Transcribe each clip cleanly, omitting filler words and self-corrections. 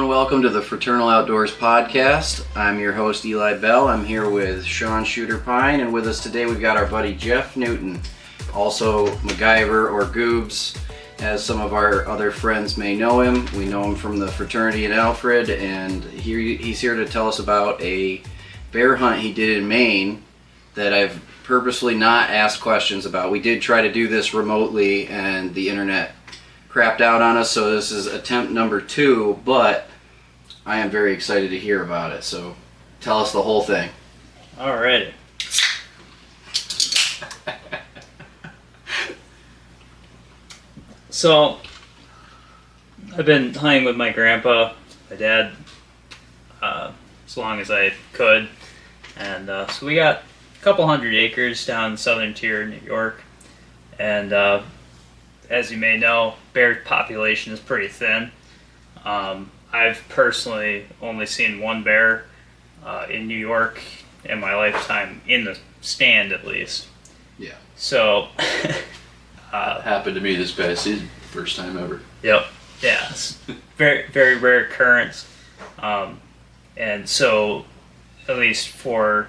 and welcome to the Fraternal Outdoors Podcast. I'm your host, Eli Bell. I'm here with Sean Shooter Pine, and with us today we've got our buddy Jeff Newton, also McGyver or Goobs, as some of our other friends may know him. We know him from the fraternity in Alfred, and he's here to tell us about a bear hunt he did in Maine that I've purposely not asked questions about. We did try to do this remotely, and the internet crapped out on us, so this is attempt number 2, but I am very excited to hear about it, so tell us the whole thing. Alright. So, I've been hunting with my grandpa, my dad, as long as I could, and so we got a couple hundred acres down in southern tier, New York, and as you may know, bear population is pretty thin. I've personally only seen one bear in New York in my lifetime, in the stand at least. Yeah. So, happened to me this past season, first time ever. Yep. Yeah. It's very, very rare occurrence. And so, at least for,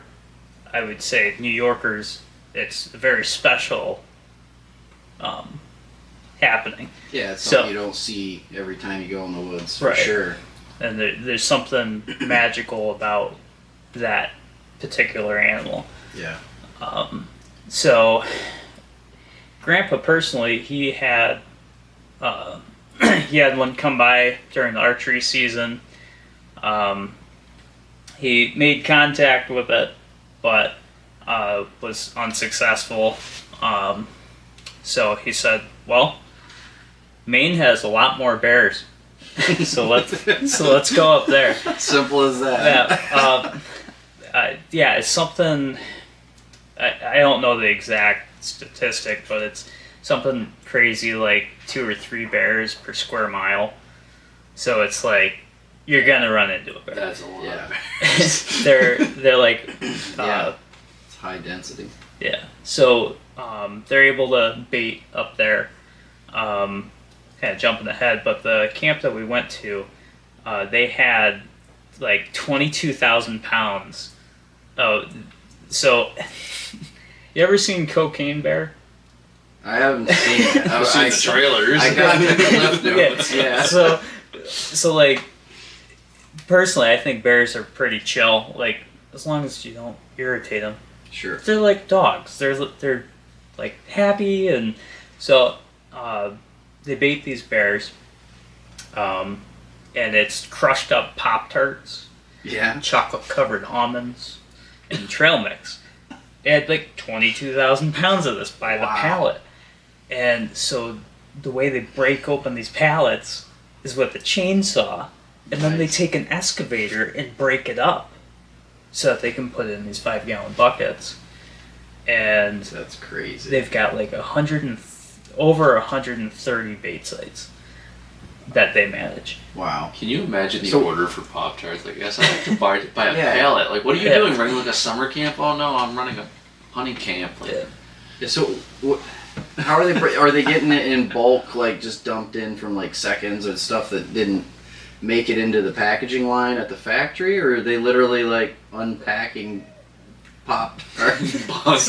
I would say, New Yorkers, it's a very special happening. Yeah, it's something you don't see every time you go in the woods, for right. sure. And there's something magical about that particular animal. Yeah. So, Grandpa personally, he had one come by during the archery season. He made contact with it, but was unsuccessful. So he said, "Well, Maine has a lot more bears, so let's go up there." Simple as that. Yeah, it's something. I don't know the exact statistic, but it's something crazy like 2 or 3 bears per square mile. So it's like you're gonna run into a bear. That's a lot. Yeah. they're like Yeah. It's high density. yeah. So they're able to bait up there. Kind of jumping ahead, but the camp that we went to, they had like 22,000 pounds. Oh, so you ever seen Cocaine Bear? I haven't seen it. I've seen the trailers. I got the cliff notes. Yeah. So like, personally, I think bears are pretty chill. Like, as long as you don't irritate them. Sure. They're like dogs. They're like happy, and so they bait these bears. And it's crushed up Pop-Tarts, Yeah. chocolate covered almonds, and trail mix. They had like 22,000 pounds of this by the pallet. And so the way they break open these pallets is with a chainsaw, and then they take an excavator and break it up so that they can put it in these 5-gallon buckets. And That's crazy. they've got like over 130 bait sites that they manage. Wow. Can you imagine the order for Pop-Tarts? Like, I guess I have to buy a Yeah. pallet. Like, what are you Yeah. doing? Running like a summer camp? Oh no, I'm running a hunting camp. Like, Yeah. So, how are they? Are they getting it in bulk, like just dumped in from like seconds and stuff that didn't make it into the packaging line at the factory, or are they literally like unpacking Pop-Tarts?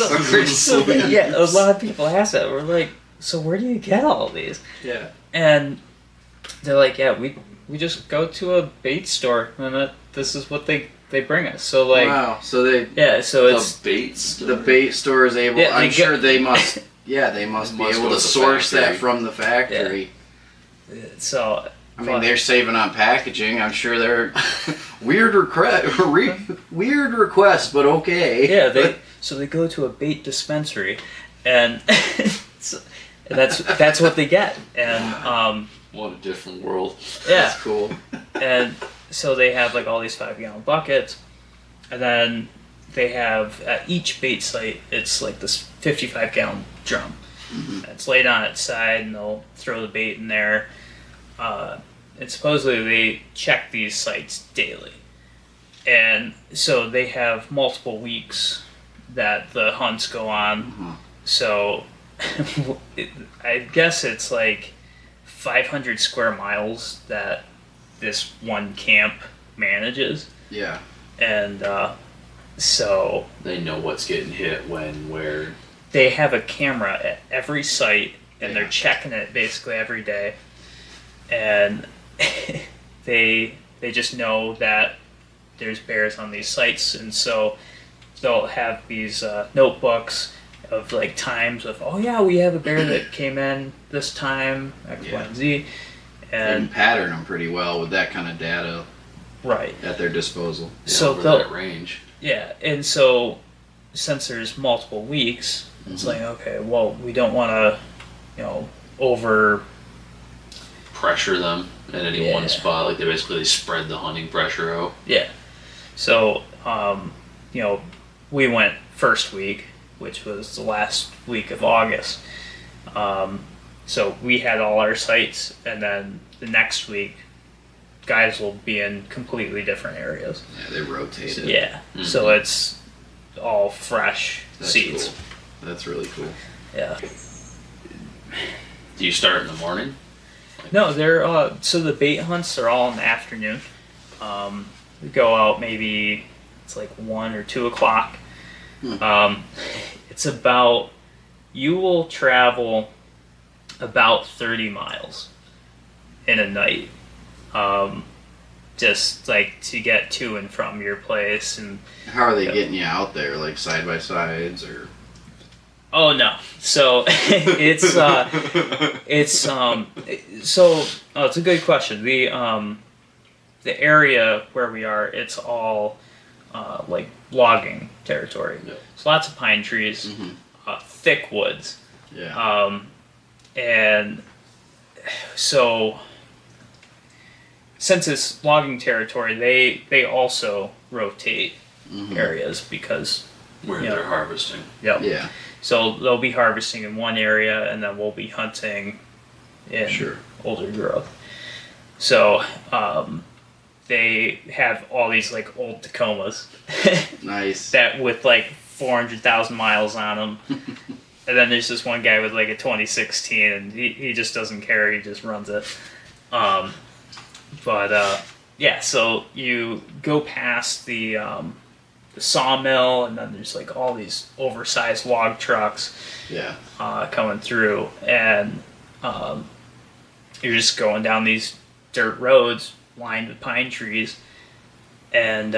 So yeah, a lot of people ask that. We're like, so where do you get all these? Yeah. And they're like, yeah, we just go to a bait store, and this is what they bring us. So like, Wow. So they so it's the bait store. the bait store is able. Yeah, I'm sure they must. Yeah, they must be Must able go to to the source that factory. from the factory. so. I mean, they're saving on packaging. I'm sure they're weird request, but okay. Yeah, they go to a bait dispensary, and so that's what they get, and What a different world. yeah, That's cool. and so they have like all these 5-gallon buckets, and then they have at each bait site it's like this 55-gallon drum. Mm-hmm. It's laid on its side, and they'll throw the bait in there. And supposedly they check these sites daily. And so they have multiple weeks that the hunts go on. Mm-hmm. So I guess it's like 500 square miles that this one camp manages. Yeah. And so They know what's getting hit, when, where. they have a camera at every site, and Yeah. they're checking it basically every day. And they just know that there's bears on these sites, and so they'll have these notebooks of like times of, oh yeah, we have a bear that came in this time, X, Y, and Z. They can And pattern them pretty well with that kind of data right. at their disposal. So over they'll- that range. Yeah, and so since there's multiple weeks, it's like, okay, well, we don't want to, over. Pressure them at any Yeah. one spot. Like, they spread the hunting pressure out. Yeah. So, we went first week, which was the last week of August. So we had all our sites, and then the next week, guys will be in completely different areas. Yeah, they rotate it. Yeah. Mhm. So it's all fresh That's seeds. cool. That's really cool. Yeah. Do you start in the morning? No, they're so the bait hunts are all in the afternoon. We go out maybe it's like 1 or 2 o'clock. It's about, you will travel about 30 miles in a night, just like to get to and from your place. And How are they getting you out there? Like side by sides or? oh no, so it's it's a good question. The area where we are, it's all like logging territory. Yep. So lots of pine trees, thick woods. Yeah. And so, since it's logging territory, they also rotate areas because Where Yeah. they're harvesting. Yeah. So they'll be harvesting in one area, and then we'll be hunting in Sure. older growth. So they have all these like old Tacomas Nice. that with like 400,000 miles on them. And then there's this one guy with like a 2016, and he just doesn't care. He just runs it. Yeah, so you go past the sawmill, and then there's like all these oversized log trucks Yeah. coming through, and you're just going down these dirt roads lined with pine trees, and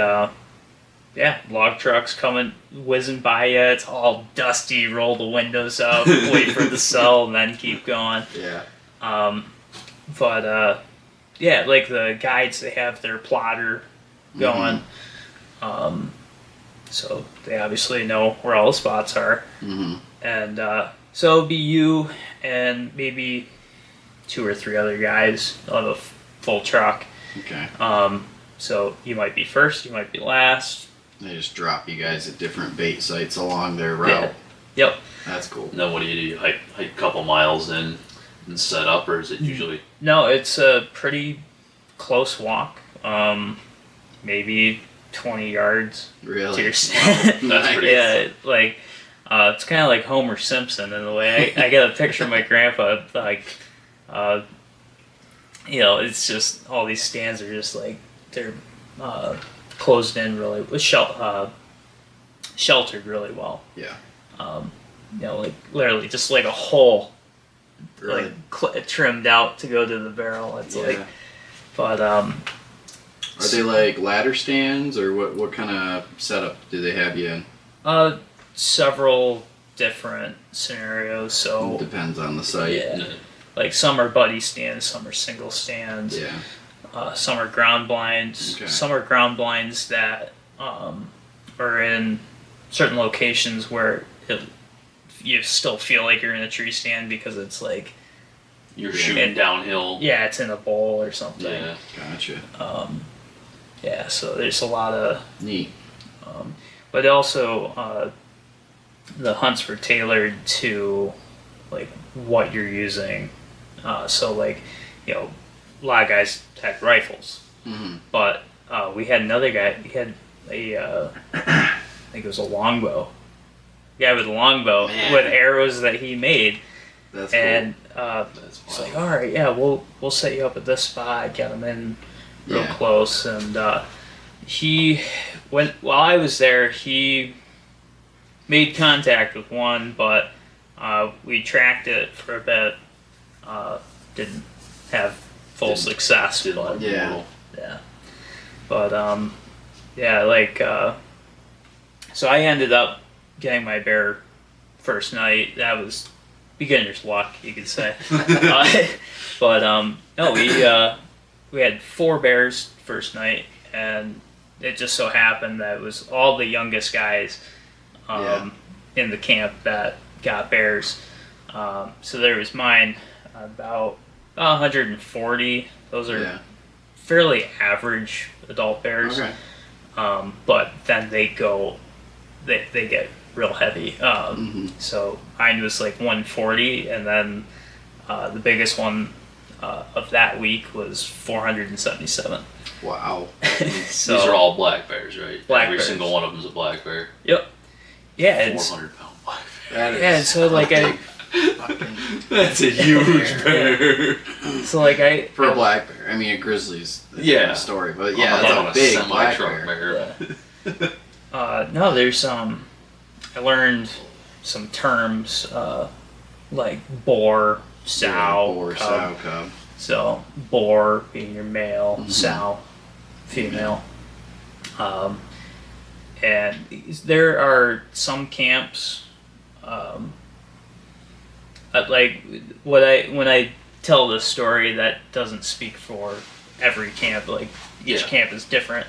yeah, log trucks coming whizzing by you. It's all dusty. Roll the windows up, wait for the cell, and then keep going. Yeah. Yeah, like the guides, they have their plotter going. So they obviously know where all the spots are. And so it'll be you and maybe 2 or 3 other guys. They'll have a full truck. Okay. So you might be first, you might be last. They just drop you guys at different bait sites along their route. Yeah. Yep. That's cool. And then what do? You hike a couple miles in and set up, or is it usually? No, it's a pretty close walk. Maybe 20 yards to Really? your stand. That's pretty. Yeah, like it's kind of like Homer Simpson in a way. I get a picture of my grandpa, like, it's just all these stands are just like they're closed in really, sheltered really well. Yeah. Like literally just like a hole, Really? like trimmed out to go to the barrel. It's like, but Are they like ladder stands, or what kind of setup do they have you in? several different scenarios. So It depends on the site. yeah, like some are buddy stands, some are single stands. Yeah. Some are ground blinds. Okay. Some are ground blinds that are in certain locations where you still feel like you're in a tree stand because it's like You're shooting downhill. yeah, it's in a bowl or something. Yeah. Gotcha. Yeah, so there's a lot of Neat. but also the hunts were tailored to like what you're using. So like, a lot of guys had rifles, but we had another guy. He had a I think it was a longbow. Guy with a longbow Man. with arrows that he made, That's and That's it's wild. like, all right, yeah, we'll set you up at this spot, get them in real Yeah. close, and while I was there, he made contact with one, but we tracked it for a bit. Didn't have full Didn't- success, Didn't but look Yeah. mortal. yeah. But yeah, like so I ended up getting my bear first night. That was beginner's luck, you could say. But no, we had 4 bears first night, and it just so happened that it was all the youngest guys in the camp that got bears. So there was mine, about 140. Those are fairly average adult bears. Okay. But then they get real heavy. So mine was like 140, and then the biggest one of that week was 477. Wow. So, These are all black bears, right? Black Every bears. single one of them's a black bear. Yep. Yeah. It's, 400-pound black That is yeah. So like a I. big fucking That's a huge bear. So like I. for a black bear. I mean, a grizzly's a Yeah. different story, but yeah, I'm that's on a big black semi-truck bear. bear. No, there's I learned some terms like boar, sow, Or cub. sow cub. So boar being your male, Mhm. sow, female. And there are some camps, like when I tell this story, that doesn't speak for every camp. Like each Yeah. camp is different.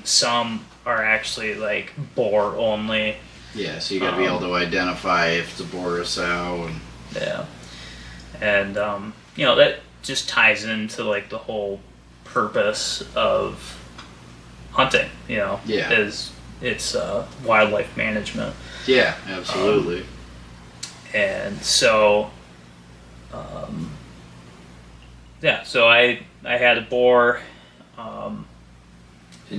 Some are actually like boar only. Yeah, so you got to be able to identify if it's a boar or a sow. And Yeah, and that just ties into like the whole purpose of hunting. Yeah. It's wildlife management, yeah, absolutely. and so so I had a boar. And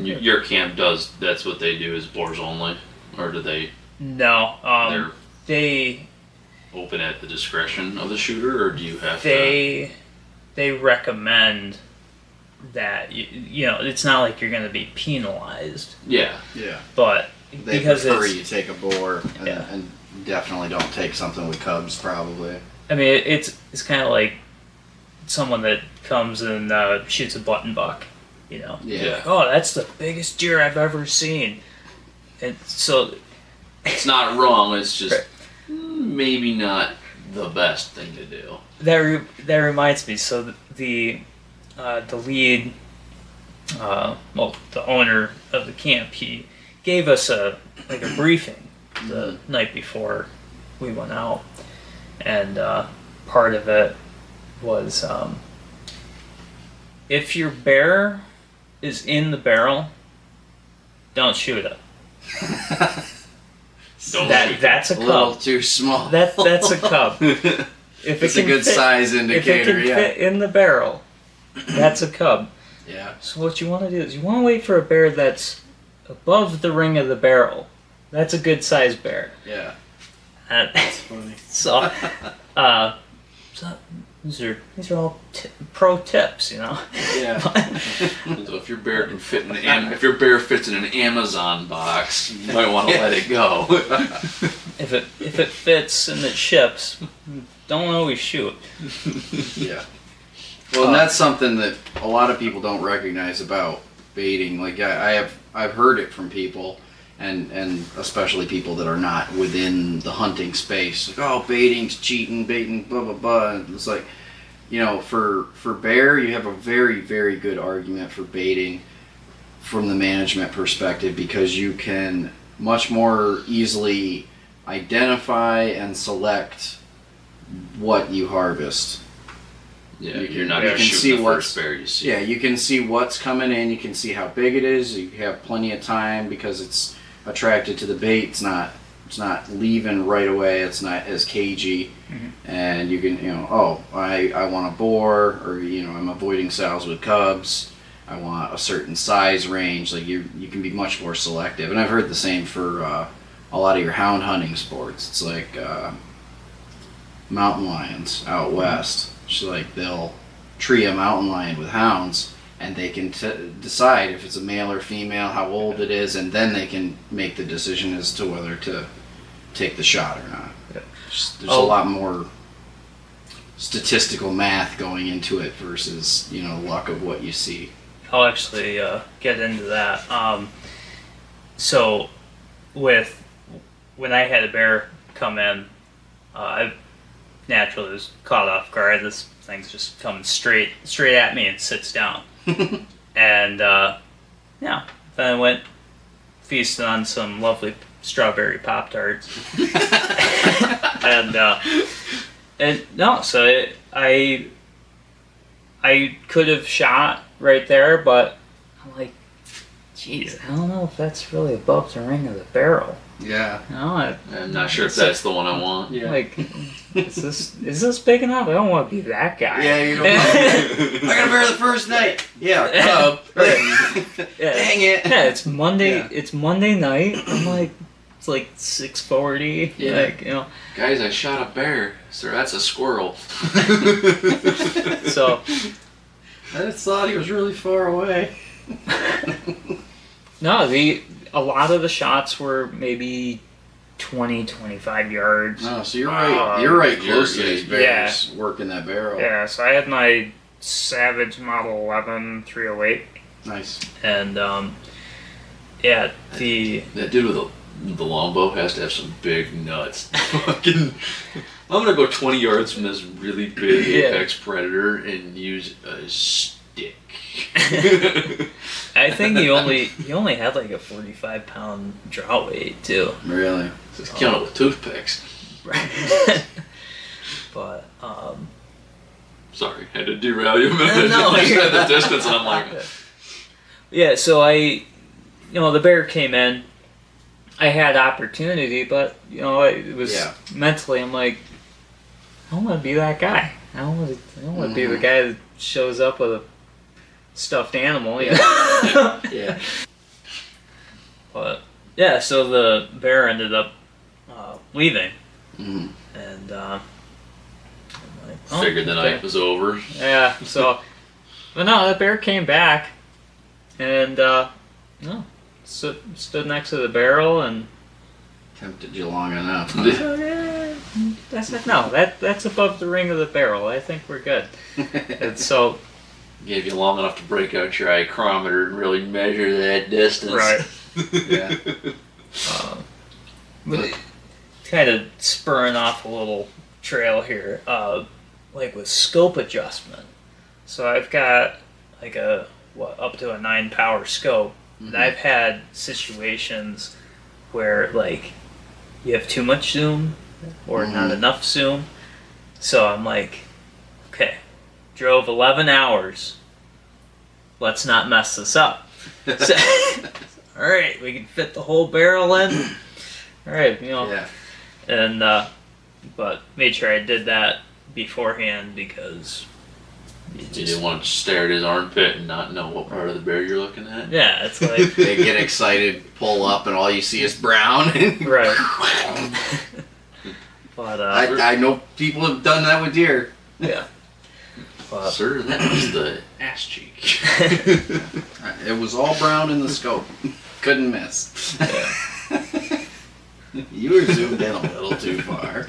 your camp that's what they do, is boars only? Or do they No, they're they open at the discretion of the shooter, or do you have to? they recommend that it's not like you're going to be penalized, Yeah. Yeah. but They because prefer it's you take a boar and, Yeah. and definitely don't take something with cubs, probably. I mean, it's kind of like someone that comes and shoots a button buck, Yeah. Yeah. Oh, that's the biggest deer I've ever seen, and so It's not wrong, it's just Right. maybe not the best thing to do. that reminds me. So the lead, the owner of the camp, he gave us a briefing the night before we went out, and part of it was if your bear is in the barrel, don't shoot it. Don't That's a A little cub. too small. That's a cub. If It's a can good fit- size If it indicator, can yeah. fit in the barrel, that's a cub. Yeah. So what you want to do is you want to wait for a bear that's above the ring of the barrel. That's a good sized bear. Yeah. And That's funny. so, so these are all pro tips, Yeah. So if your bear can fit in if your bear fits in an Amazon box, you might want to let it go. if it fits and it ships, don't always shoot. Yeah. Well, and that's something that a lot of people don't recognize about baiting. Like I've heard it from people, and especially people that are not within the hunting space. Like, oh, baiting's cheating, baiting, blah blah blah. And it's like, for bear, you have a very, very good argument for baiting from the management perspective, because you can much more easily identify and select what you harvest. Yeah, You you're can- not you going to can shoot see the what's- first bear you see. Yeah, you can see what's coming in. You can see how big it is. You have plenty of time because it's attracted to the bait. It's not leaving right away. It's not as cagey, and you can I want a boar, or I'm avoiding sows with cubs. I want a certain size range. Like you can be much more selective. And I've heard the same for a lot of your hound hunting sports. It's like mountain lions out west. It's like they'll tree a mountain lion with hounds, and they can decide if it's a male or female, how old it is, and then they can make the decision as to whether to take the shot or not. Yeah. There's a lot more statistical math going into it versus, luck of what you see. I'll actually get into that. So, when I had a bear come in, I naturally was caught off guard. This thing's just coming straight at me and sits down. And then I went feasting on some lovely strawberry Pop-Tarts. I could have shot right there, but I'm like, geez, I don't know if that's really above the ring of the barrel. Yeah. I'm not sure if that's the one I want. Yeah. Like, is this big enough? I don't want to be that guy. Yeah, you don't I got a bear the first night. Yeah, cub. Yeah. Dang it. Yeah, it's Monday. Yeah. It's Monday night. I'm like, it's like 6:40. Yeah. Like, Guys, I shot a bear. Sir, that's a squirrel. So I just thought he was really far away. no, a lot of the shots were maybe 20, 25 yards. No, so you're right. You're right close to these bears working that barrel. Yeah, so I had my Savage Model 11 308, Nice. and That dude with the longbow has to have some big nuts. Fucking, I'm gonna go 20 yards from this really big apex predator and use a stick. I think he only had like a 45-pound draw weight too. Really? Just killing it with toothpicks. Right. But Sorry, had to derail you a minute. No, I just had the distance, and I'm like, yeah. So the bear came in. I had opportunity, but it was mentally. I'm like, I don't want to be that guy. I don't want to be the guy that shows up with a stuffed animal. Yeah. But yeah, so the bear ended up leaving, Mm-hmm. and I'm like, figured the night was over. Yeah. So, but no, the bear came back, and stood next to the barrel and Tempted you long enough. Huh? that's like, no, that's above the ring of the barrel. I think we're good. And so Gave you long enough to break out your ichrometer and really measure that distance. right, Yeah. but kind of spurring off a little trail here, like with scope adjustment. So I've got like up to a 9-power scope. Mm-hmm. And I've had situations where like you have too much zoom or not enough zoom. So I'm like, okay, drove 11 hours. Let's not mess this up. So, all right, we can fit the whole barrel in. All right, Yeah. and but made sure I did that beforehand because You didn't want to stare at his armpit and not know what part of the bear you're looking at. yeah, it's like They get excited, pull up, and all you see is brown. right. But I know people have done that with deer. yeah. But, Sir, that was the ass cheek. It was all brown in the scope. Couldn't miss. yeah. You were zoomed in a little too far.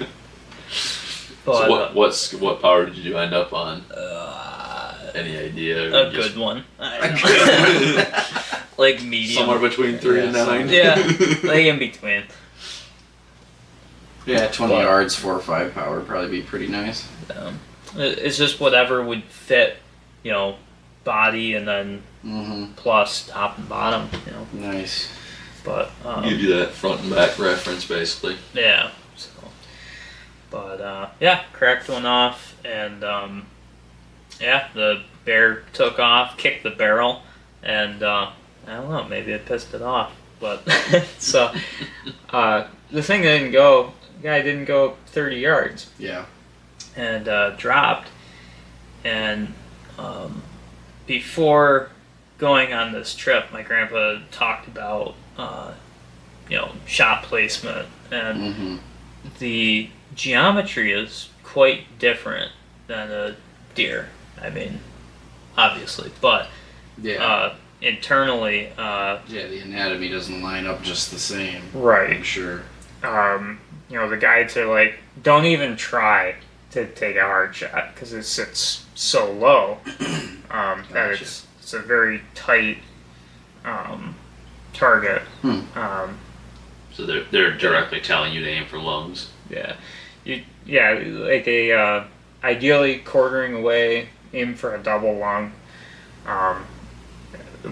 But, So what power did you end up on? Any idea? a good one. Like medium. Somewhere between 3 and 9. Yeah, like in between. Yeah, 20 yards, 4 or 5 power would probably be pretty nice. It's just whatever would fit, body and then plus top and bottom, Nice. But You do that front and back reference, basically. yeah. So, but cracked one off, and the bear took off, kicked the barrel, and I don't know, maybe it pissed it off, but so the thing guy didn't go 30 yards. Yeah. And dropped. And before going on this trip, my grandpa talked about shot placement, and the geometry is quite different than a deer. I mean, obviously, but internally. The anatomy doesn't line up just the same. Right. I'm sure. The guides are like, don't even try to take a hard shot because it sits so low that it's a very tight target. So they're directly telling you to aim for lungs. Yeah, like ideally quartering away, aim for a double lung.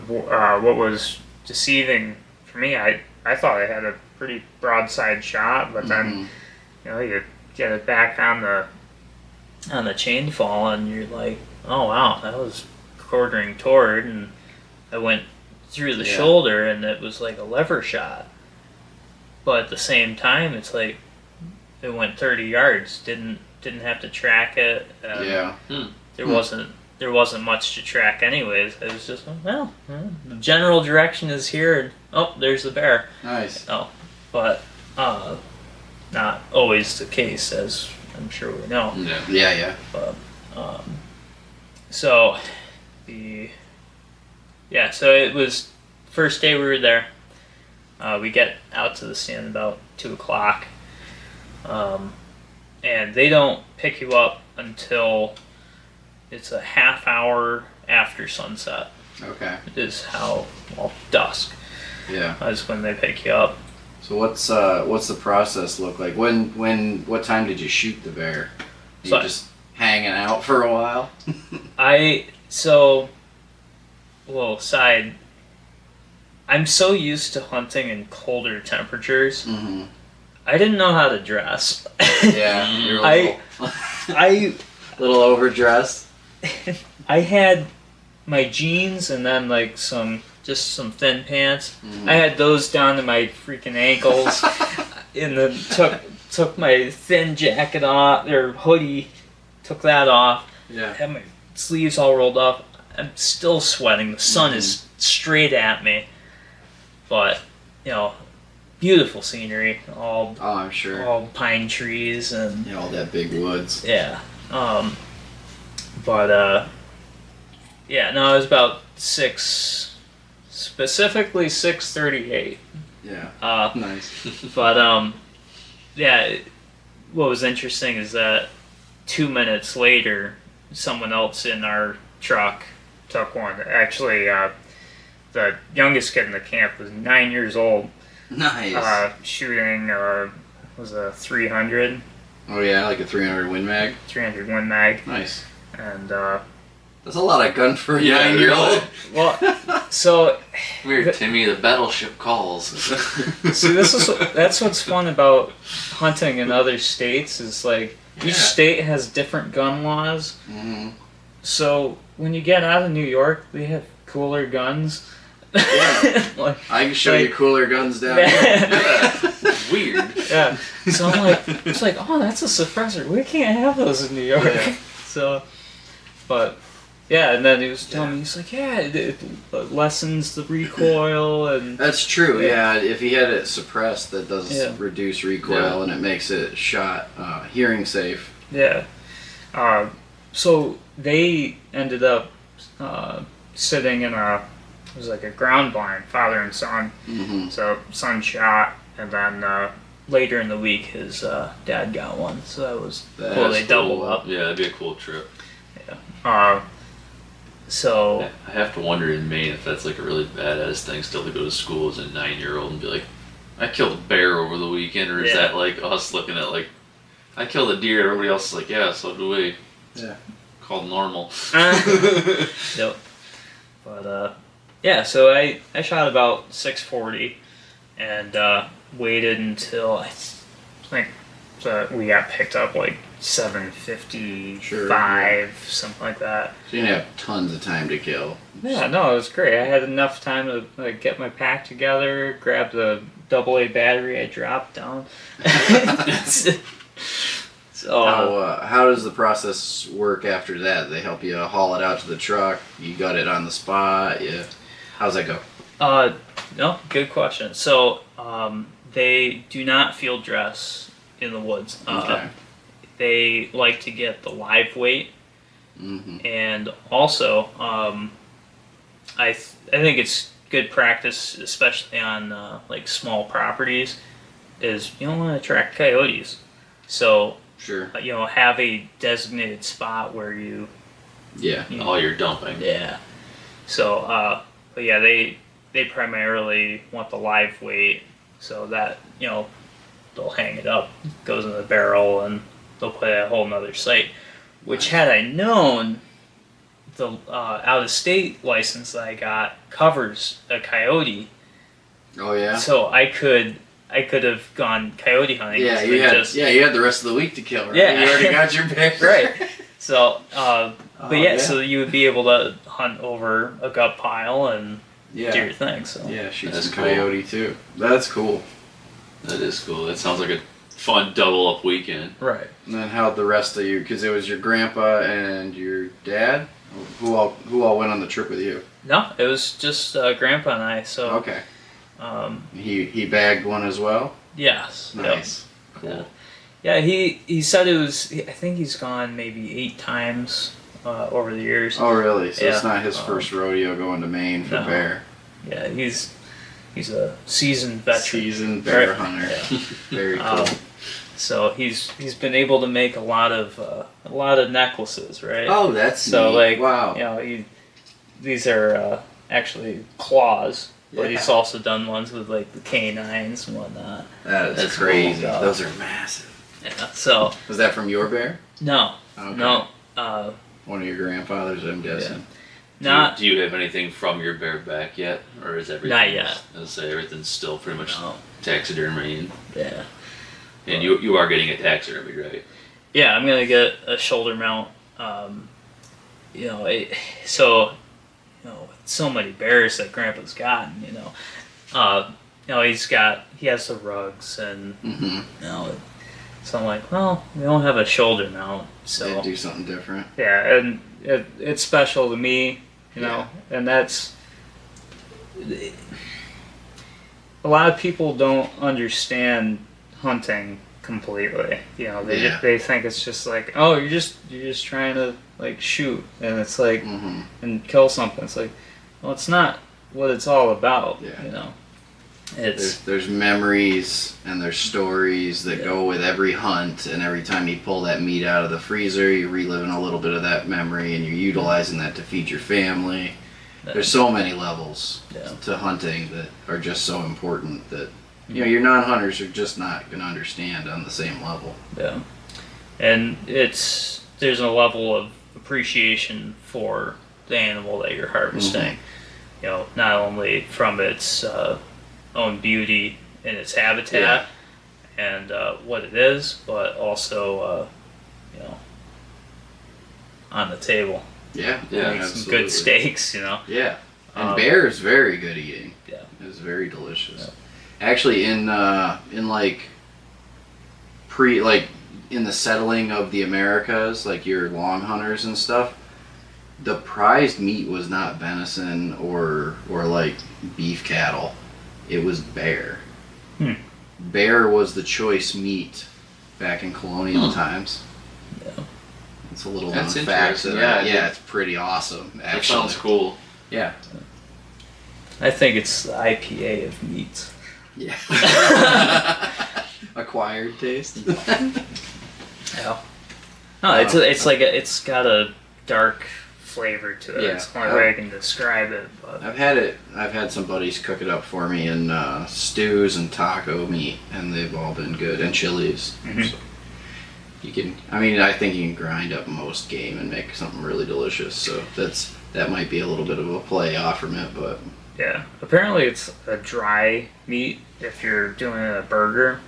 What was deceiving for me, I thought I had a pretty broadside shot, but then you get it back on the chain fall, and you're like, oh wow, that was quartering toward, and I went through the shoulder, and it was like a lever shot. But at the same time, it's like it went 30 yards. Didn't have to track it. There wasn't much to track anyways. It was just, the general direction is here, and oh, there's the bear. Nice. Oh, but not always the case, as I'm sure we know. Yeah. But so it was first day we were there. We get out to the stand about 2:00, and they don't pick you up until it's a half hour after sunset. Okay. Is dusk. Yeah. That's when they pick you up. So what's the process look like? What time did you shoot the bear? You just hanging out for a while? Side. I'm so used to hunting in colder temperatures. Mm-hmm. I didn't know how to dress. Yeah, you're a little overdressed. I had my jeans and then like some thin pants. Mm-hmm. I had those down to my freaking ankles, and then took my thin jacket off or hoodie, took that off. Yeah. Had my sleeves all rolled up. I'm still sweating. The sun is straight at me. But, beautiful scenery. I'm sure. All pine trees and all that big woods. Yeah. It was about 6:38. Yeah. Nice. But what was interesting is that 2 minutes later, someone else in our truck took one. Actually, the youngest kid in the camp was 9 years old. Nice. Shooting was a 300. Oh yeah, like a 300 Win Mag. 300 Win Mag. Nice. And that's a lot of gun for a 9-year-old. Well, so weird. Timmy, the battleship calls. See, that's what's fun about hunting in other states is like each state has different gun laws. Mm-hmm. So when you get out of New York, they have cooler guns. Yeah. I can show you cooler guns down here. Yeah. Weird. Yeah. So I'm like, oh, that's a suppressor. We can't have those in New York. Yeah. So, but yeah, and then he was telling me, he's like, it lessens the recoil and. That's true. Yeah, if he had it suppressed, that does reduce recoil and it makes it shot hearing safe. Yeah. So they ended up sitting in it was like a ground blind, father and son. Mm-hmm. So son shot, and then later in the week his dad got one. So that was cool. They doubled up. Yeah, that'd be a cool trip. Yeah. So I have to wonder in Maine if that's like a really badass thing still to go to school as a 9-year-old and be like, I killed a bear over the weekend, or is that like us looking at like, I killed a deer, everybody else is like, yeah, so do we. Yeah. Called normal. Yep. But so I shot about 6:40 and waited until I think we got picked up like 7:55, something like that. So you didn't have tons of time to kill. Yeah, no, it was great. I had enough time to get my pack together, grab the AA battery I dropped down. So how does the process work after that? They help you haul it out to the truck. You got it on the spot. Yeah. How's that go? No, good question. So they do not field dress in the woods. Okay. They like to get the live weight, mm-hmm. and also I think it's good practice, especially on like small properties, is you don't want to attract coyotes. So Sure. Have a designated spot where you Yeah. All you're dumping. yeah. So but yeah, they primarily want the live weight, so that they'll hang it up, goes in the barrel, and they'll put it at a whole nother site. Which, had I known, the out of state license that I got covers a coyote. Oh yeah. So I could have gone coyote hunting. Yeah, you had the rest of the week to kill, right? Yeah. You already got your bear. Right. So, but yeah. so you would be able to hunt over a gut pile and do Yeah. your thing. So Yeah, shoot That's some cool. coyote too. That's cool. That is cool. That sounds like a fun double up weekend. right. And then how'd the rest of you? Because it was your grandpa and your dad. Who all went on the trip with you? No, it was just Grandpa and I. So Okay. He bagged one as well. yes. Yep. Nice. Cool. Yeah, he said it was. I think he's gone maybe 8 times over the years. Oh really? So it's Yeah. not his first rodeo going to Maine for No. bear. Yeah, he's a seasoned veteran. Seasoned bear Right. hunter. Yeah. Very cool. So he's been able to make a lot of necklaces, right? Oh, that's so neat. like Wow. these are actually claws, but Yeah. he's also done ones with like the canines and whatnot. That's That's crazy. cool. Those are massive. Yeah. So Was that from your bear? no, Okay. no, One of your grandfathers, I'm guessing. not Do you have anything from your bear back yet, or is everything? Not yet. I'll say everything's still pretty much no. taxidermy, Yeah. and you are getting a taxidermy, right? Yeah, I'm gonna get a shoulder mount. With so many bears that Grandpa's gotten, he has the rugs and Mm-hmm. so I'm like, well, we don't have a shoulder mount, so Do something different. yeah, and it's special to me, and that's a lot of people don't understand hunting completely. Yeah. They think it's just like, oh, you're just trying to like shoot, and it's like Mm-hmm. and kill something. It's like, well, it's not what it's all about. Yeah. It's There's memories and there's stories that go with every hunt, and every time you pull that meat out of the freezer, you're reliving a little bit of that memory, and you're utilizing that to feed your family. There's so many levels to hunting that are just so important that your non-hunters are just not going to understand on the same level. yeah, and there's a level of appreciation for the animal that you're harvesting. Not only from its own beauty in its habitat and what it is, but also on the table. Yeah, Yeah, Make some good steaks, Yeah, and Um, bear is very good eating. Yeah. It's very delicious. Actually, in like in the settling of the Americas, like your long hunters and stuff, the prized meat was not venison or like beef cattle. It was bear. Hmm. Bear was the choice meat back in colonial times. Yeah. It's a little That's known fact. interesting. Yeah, it's pretty awesome. Actually, That sounds cool. Yeah. I think it's the IPA of meat. Yeah. Acquired taste. Yeah. No, it's got a dark flavor to it. Yeah. It's the only way I can describe it. But I've had some buddies cook it up for me in stews and taco meat, and they've all been good, and chilies. Mhm. So I think you can grind up most game and make something really delicious. So that might be a little bit of a play off from it, but yeah, apparently it's a dry meat if you're doing a burger.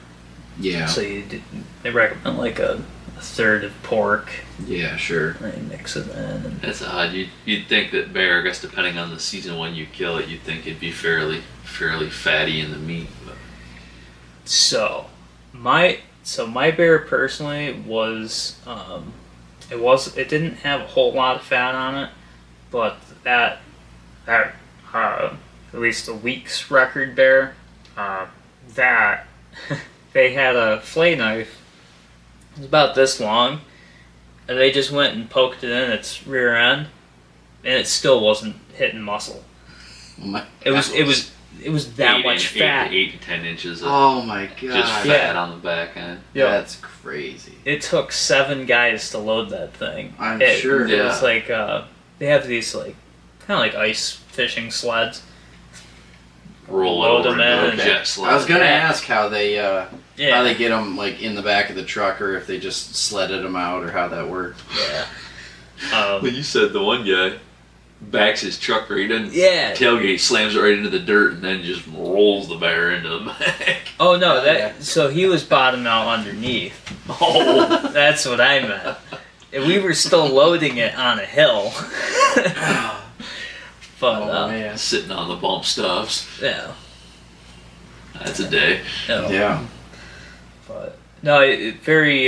yeah, So they recommend like a third of pork, yeah, sure. and they mix it in. And That's odd. You'd think that bear, I guess depending on the season when you kill it, you'd think it'd be fairly fatty in the meat. But so my bear personally was it didn't have a whole lot of fat on it, but that at least a week's record bear, that they had a flay knife. It was about this long, and they just went and poked it in its rear end, and it still wasn't hitting muscle. Oh my It was that much fat. 8 to 10 inches of Oh my god. just fat on the back end. Yeah. That's crazy. It took 7 guys to load that thing. I'm sure. It was like they have these like kind of like ice fishing sleds. Roll Load over them and in. go jet sled. I was gonna Yeah. ask how they Yeah. get them like in the back of the truck, or if they just sledded them out, or how that worked. Yeah. Well, you said the one guy backs his truck right in. Yeah. Tailgate slams it right into the dirt and then just rolls the bear into the back. Oh no, Yeah. so he was bottom out underneath. Oh, That's what I meant. And we were still loading it on a hill. But Oh man. sitting on the bump stops. yeah. That's a day. No. Yeah. But no, very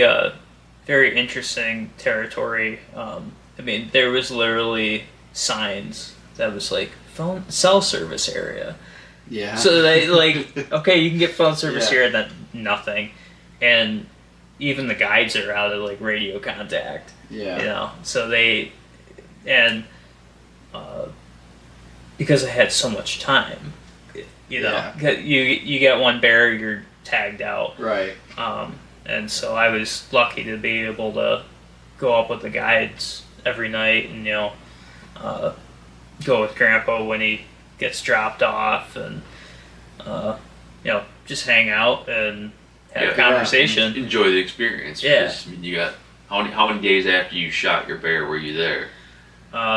very interesting territory. I mean, there was literally signs that was like phone cell service area. Yeah. So they like, okay, you can get phone service Yeah. here, then nothing, and even the guides are out of like radio contact. Yeah. You know, so they and because I had so much time, you know, Yeah. 'cause you get one bear, you're tagged out. Right. And so I was lucky to be able to go up with the guides every night and, go with Grandpa when he gets dropped off and, just hang out and have Yeah. a conversation. Enjoy the experience. Yeah. Because, I mean, you got how many days after you shot your bear were you there?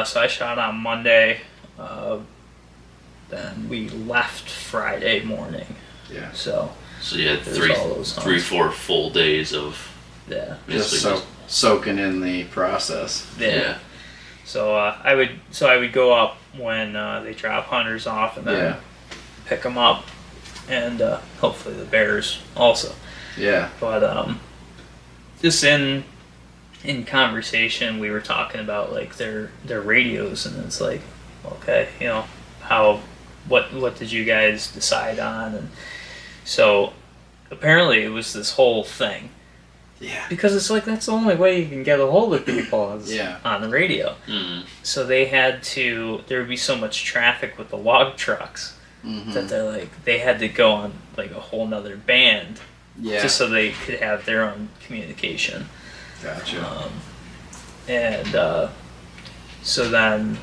So I shot on Monday. Then we left Friday morning. Yeah. So, So you had There's all those hunts. 4 full days of yeah. Just basically soaking in the process. Yeah. So I would go up when they drop hunters off and then Yeah. pick them up, and hopefully the bears also. Yeah. But just in conversation, we were talking about like their radios, and it's like, okay, what did you guys decide on? And so apparently it was this whole thing. Yeah. Because it's like that's the only way you can get a hold of people is Yeah. on the radio. Mm. So there would be so much traffic with the log trucks Mm-hmm. that they had to go on like a whole nother band Yeah. just so they could have their own communication. Gotcha. So then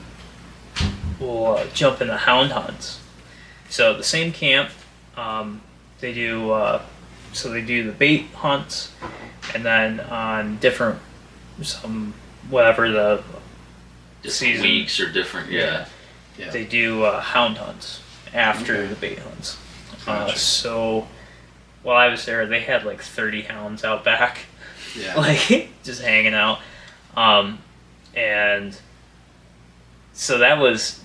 we'll jump into hound hunts. So the same camp, they do the bait hunts, and then on different whatever the Just season. weeks or different. Yeah. Yeah. they do hound hunts after Okay. the bait hunts. Gotcha. So while I was there, they had like 30 hounds out back, Yeah. like just hanging out, and so that was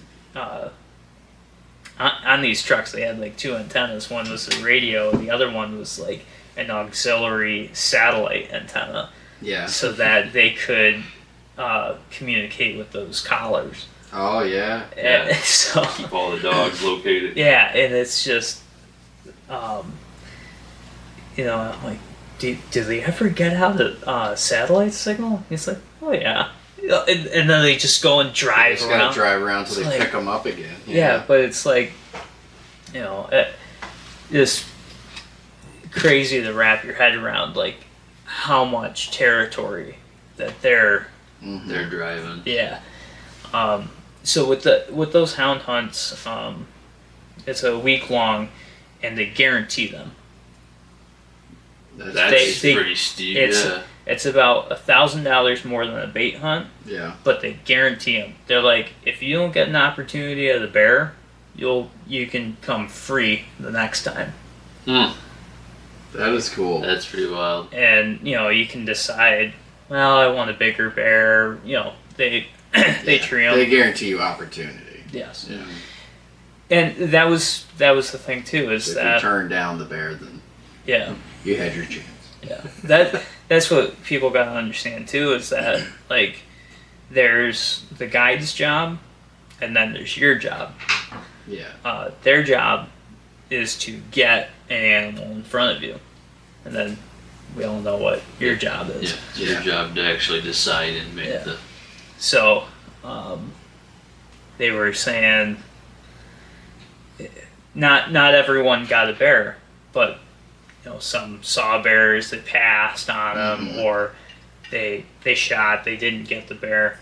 on these trucks. They had like 2 antennas. One was the radio, and the other one was like an auxiliary satellite antenna, Yeah. so that they could communicate with those collars. Oh yeah. Yeah. And so Keep all the dogs located. yeah, and it's just, I'm like, do they ever get out a satellite signal? He's like, oh yeah, and then they just go and You drive just around. gotta drive around till It's they like- pick them up again. Yeah, but it's like, just crazy to wrap your head around, like how much territory that they're. Mhm. They're driving. Yeah. So with those hound hunts, it's a week long, and they guarantee them. That's they- pretty steep. it's- Yeah. It's about $1,000 more than a bait hunt, Yeah. but they guarantee them. They're like, if you don't get an opportunity at the bear, you can come free the next time, Hmm. That is cool. That's pretty wild. and you can decide. Well, I want a bigger bear. They they tree them. They guarantee you opportunity. Yes. Yeah. And that was the thing too. Is If that you turn down the bear, then yeah. you had your chance. Yeah, that's what people gotta understand too. Is that like there's the guide's job, and then there's your job. Yeah. Their job is to get an animal in front of you, and then we all know what your job is. Yeah. It's your job to actually decide and make Yeah. the. So, they were saying not everyone got a bear, but some saw bears that passed on them, or they shot, they didn't get the bear.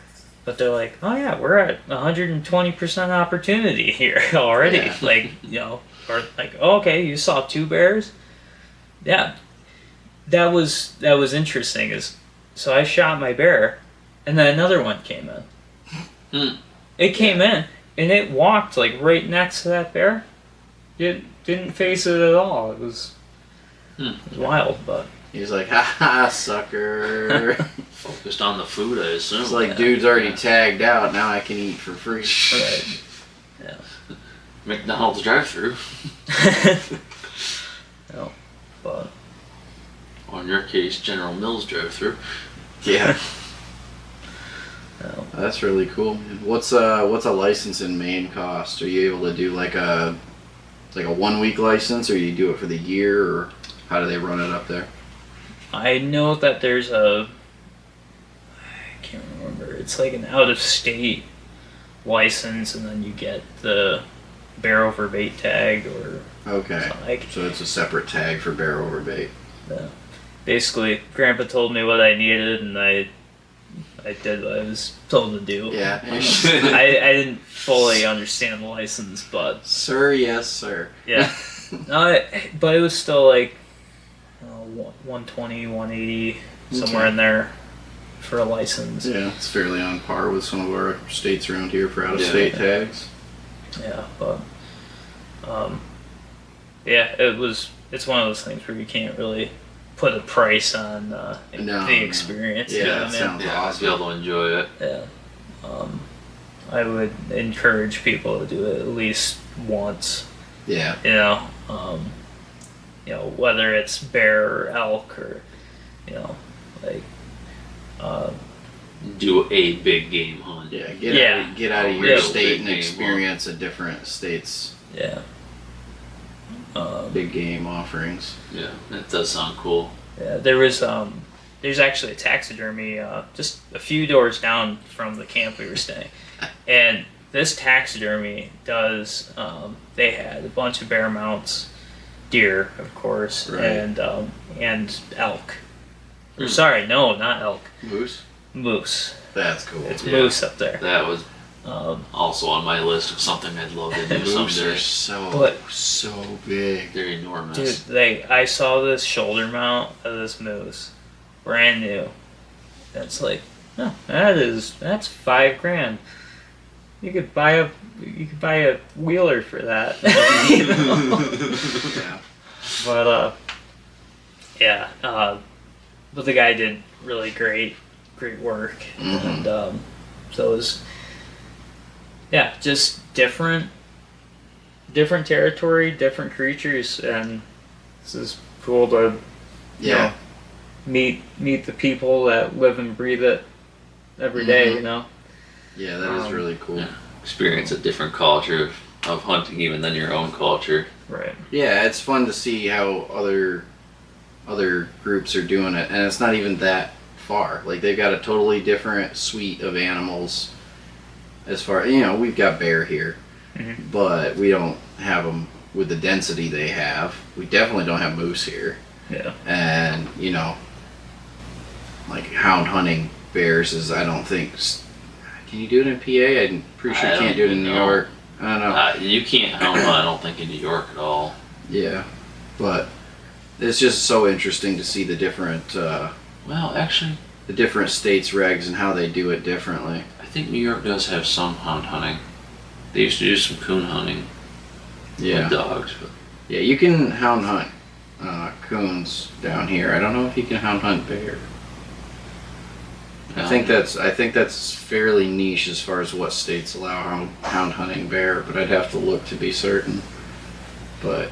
But they're like, oh yeah, we're at 120% opportunity here already. Yeah. Like, or like, oh, okay, you saw 2 bears? Yeah. That was interesting. So I shot my bear, and then another one came in. It came in, and it walked like right next to that bear. It didn't face it at all. It was wild, but He's like, ha ha, sucker. Focused on the food, I assume. It's like, dude's already tagged out. Now I can eat for free. right. Yeah. McDonald's drive-through. No, but Or in your case, General Mills drive-through. Yeah. no. That's really cool. What's a license in Maine cost? Are you able to do like a 1 week license, or you do it for the year, or how do they run it up there? I know that there's I can't remember. It's like an out-of-state license, and then you get the bear over bait tag, or Okay. something like. So it's a separate tag for bear over bait. Basically, Grandpa told me what I needed, and I did what I was told to do. Yeah. I didn't fully understand the license, but Sir, yes, sir. yeah. But it was still like 120, 180, somewhere in there for a license. Yeah, it's fairly on par with some of our states around here for out-of-state tags. Yeah, but it's one of those things where you can't really put a price on the experience. Yeah, you know that what I mean? sounds Yeah, awesome. be able to enjoy it. Yeah. I would encourage people to do it at least once. Yeah. Whether it's bear or elk, or like Do a big game hunt. Yeah, Yeah. get out of your Real state big and game experience a different state's yeah. big game offerings. Yeah, that does sound cool. Yeah, there's actually a taxidermy just a few doors down from the camp we were staying, and this taxidermy does. They had a bunch of bear mounts, deer, of course, Right. and elk. Or, sorry, no, not elk. Moose. That's cool. It's Yeah. moose up there. That was also on my list of something I'd love to do Moose someday. are so big. They're enormous. Dude, I saw this shoulder mount of this moose, brand new. That's like, oh, that's $5,000. You could buy a wheeler for that. You know? Yeah. But but the guy did really great work, and so it was just different territory, different creatures, and this is cool to Yeah. meet the people that live and breathe it every day. Yeah, that is really cool. Yeah. Experience a different culture of hunting even than your own culture. Right. Yeah, it's fun to see how other groups are doing it, and it's not even that far. Like, they've got a totally different suite of animals. As far we've got bear here, but we don't have them with the density they have. We definitely don't have moose here, Yeah. and like hound hunting bears is, I don't think. Can you do it in PA? I'm pretty sure you can't do it in New York. I don't know. You can't hunt, I don't think, in New York at all. Yeah, but it's just so interesting to see the different Well, actually, the different states' regs and how they do it differently. I think New York does have some hound hunting. They used to do some coon hunting Yeah, with dogs, but yeah, you can hound hunt coons down here. I don't know if you can hound hunt bear. I think that's fairly niche as far as what states allow hound hunting bear, but I'd have to look to be certain. But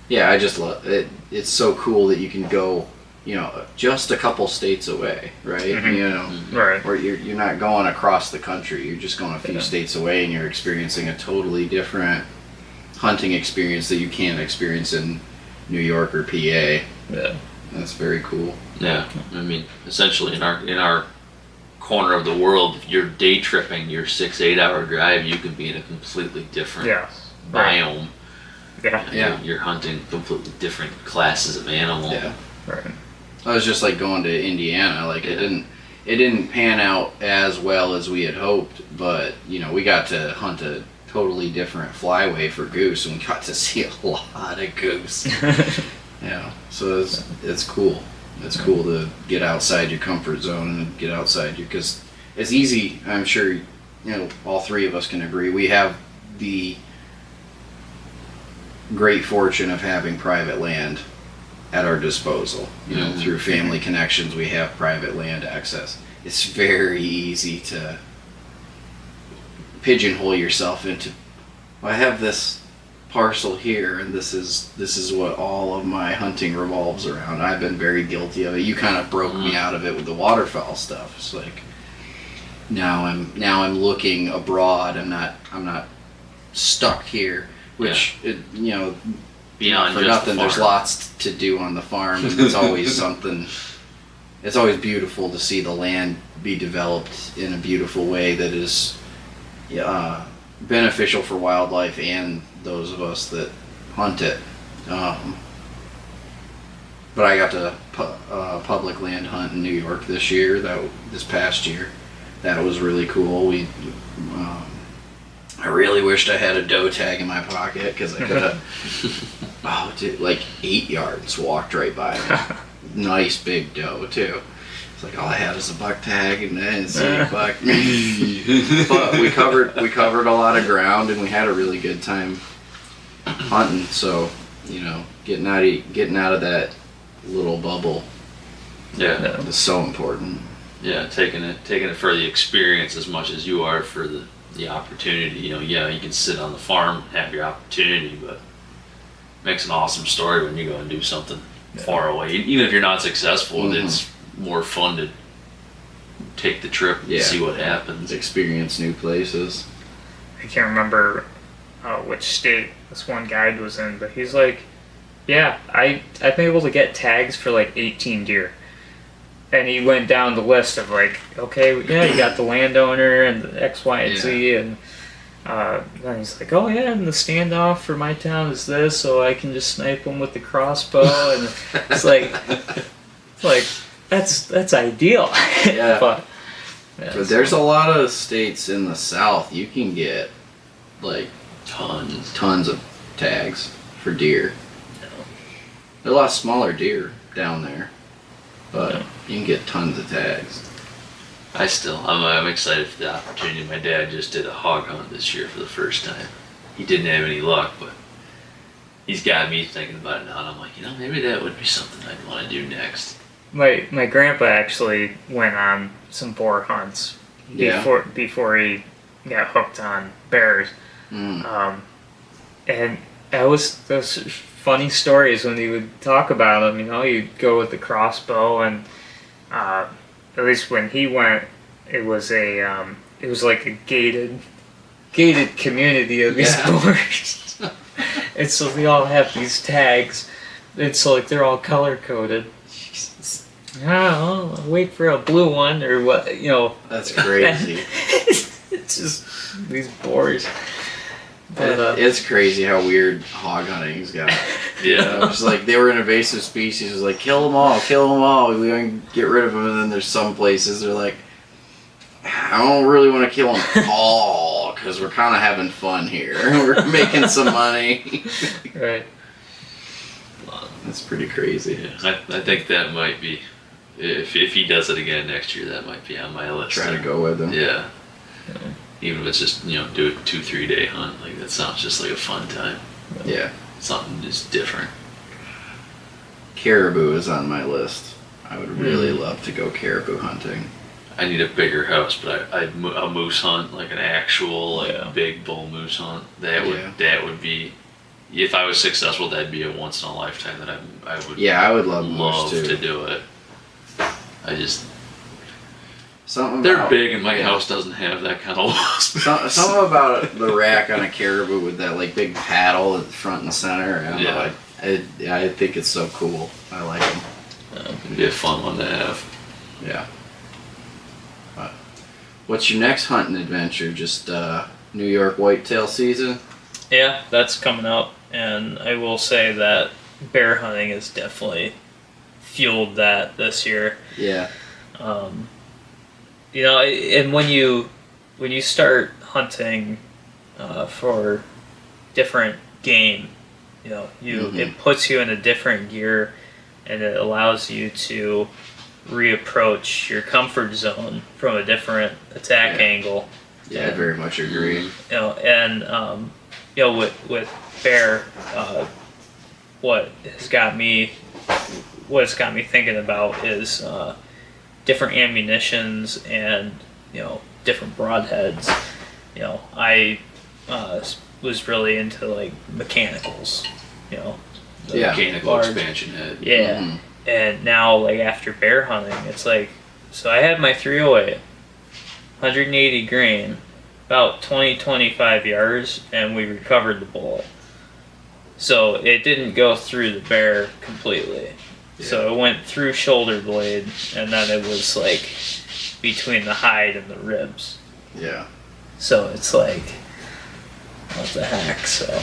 yeah, I just love it. It's so cool that you can go, just a couple states away, right? Right. Or you're not going across the country. You're just going a few states away, and you're experiencing a totally different hunting experience that you can't experience in New York or PA. Yeah. That's very cool. yeah, I mean, essentially in our corner of the world. If you're day tripping your 6-8 hour drive, you could be in a completely different biome. Yeah. Yeah. You're hunting completely different classes of animal. Yeah. Right. I was just like going to Indiana. Like it didn't pan out as well as we had hoped, but we got to hunt a totally different flyway for goose, and we got to see a lot of goose. Yeah, so it's cool. It's cool to get outside your comfort zone and get outside because it's easy. I'm sure all three of us can agree. We have the great fortune of having private land at our disposal. Through family connections, we have private land access. It's very easy to pigeonhole yourself into, I have this parcel here and this is what all of my hunting revolves around. I've been very guilty of it. You kind of broke me out of it with the waterfowl stuff. It's like now I'm looking abroad. I'm not stuck here, which beyond for just nothing, the there's farm. lots to do on the farm, and it's always something. It's always beautiful to see the land be developed in a beautiful way that is beneficial for wildlife and those of us that hunt it. But I got to public land hunt in New York this past year. That was really cool. I really wished I had a doe tag in my pocket because I could have, like 8 yards walked right by me. Nice big doe too. It's like all I had is a buck tag and I didn't see a buck. But we covered a lot of ground and we had a really good time hunting. So getting out of that little bubble is so important. Yeah, taking it for the experience as much as you are for the opportunity. You can sit on the farm and have your opportunity, but it makes an awesome story when you go and do something far away. Even if you're not successful, it's more fun to take the trip and see what happens. Experience new places. I can't remember which state this one guide was in, but he's like, yeah, I've been able to get tags for like 18 deer. And he went down the list of like, okay, yeah, you got the landowner and the X, Y, and Z, and then he's like, oh yeah, and the standoff for my town is this, so I can just snipe them with the crossbow, and it's like that's ideal. Yeah. But there's a lot of states in the South you can get like tons of tags for deer. There are a lot smaller deer down there, but you can get tons of tags. I'm excited for the opportunity. My dad just did a hog hunt this year for the first time. He didn't have any luck, but he's got me thinking about it now. And I'm like, maybe that would be something I'd want to do next. my grandpa actually went on some boar hunts before he got hooked on bears. And those funny stories when he would talk about them. You'd go with the crossbow, and at least when he went, it was like a gated community of these boars. And so they all have these tags. It's like they're all color coded. I'll wait for a blue one or what, That's crazy. It's just these boars. But, it's crazy how weird hog hunting's got. It's like they were an invasive species. It was like kill them all. We want to get rid of them. And then there's some places they're like, I don't really want to kill them all because we're kind of having fun here. We're making some money. Right. That's pretty crazy. Yeah, I think that might be, if he does it again next year, that might be on my list. Try to go with them. Yeah. Even if it's just, do a 2-3 day hunt, like that sounds just like a fun time. Yeah. Something just different. Caribou is on my list. I would really love to go caribou hunting. I need a bigger house, but a moose hunt, like an actual big bull moose hunt. That would be, if I was successful, that'd be a once in a lifetime that I would. Yeah, I would love moose too. to do it. Something they're about, big, and my house doesn't have that kind of wasp. Something about the rack on a caribou with that like big paddle at the front and center. I don't know. I think it's so cool. I like them. It'd be a fun one to have. Yeah. But What's your next hunting adventure? Just New York whitetail season? Yeah, that's coming up, and I will say that bear hunting has definitely fueled that this year. Yeah. And when you start hunting for different game, it puts you in a different gear, and it allows you to reapproach your comfort zone from a different attack angle. Yeah, I very much agree. With bear, what it's got me thinking about is different ammunitions and different broadheads. I was really into like mechanicals. The Mechanical large expansion head. Yeah. Mhm. And now, like, after bear hunting, it's like, so I had my 308, 180 grain, about 25 yards, and we recovered the bullet. So it didn't go through the bear completely. Yeah. So it went through shoulder blade, and then it was, like, between the hide and the ribs. Yeah. So it's like, what the heck, so.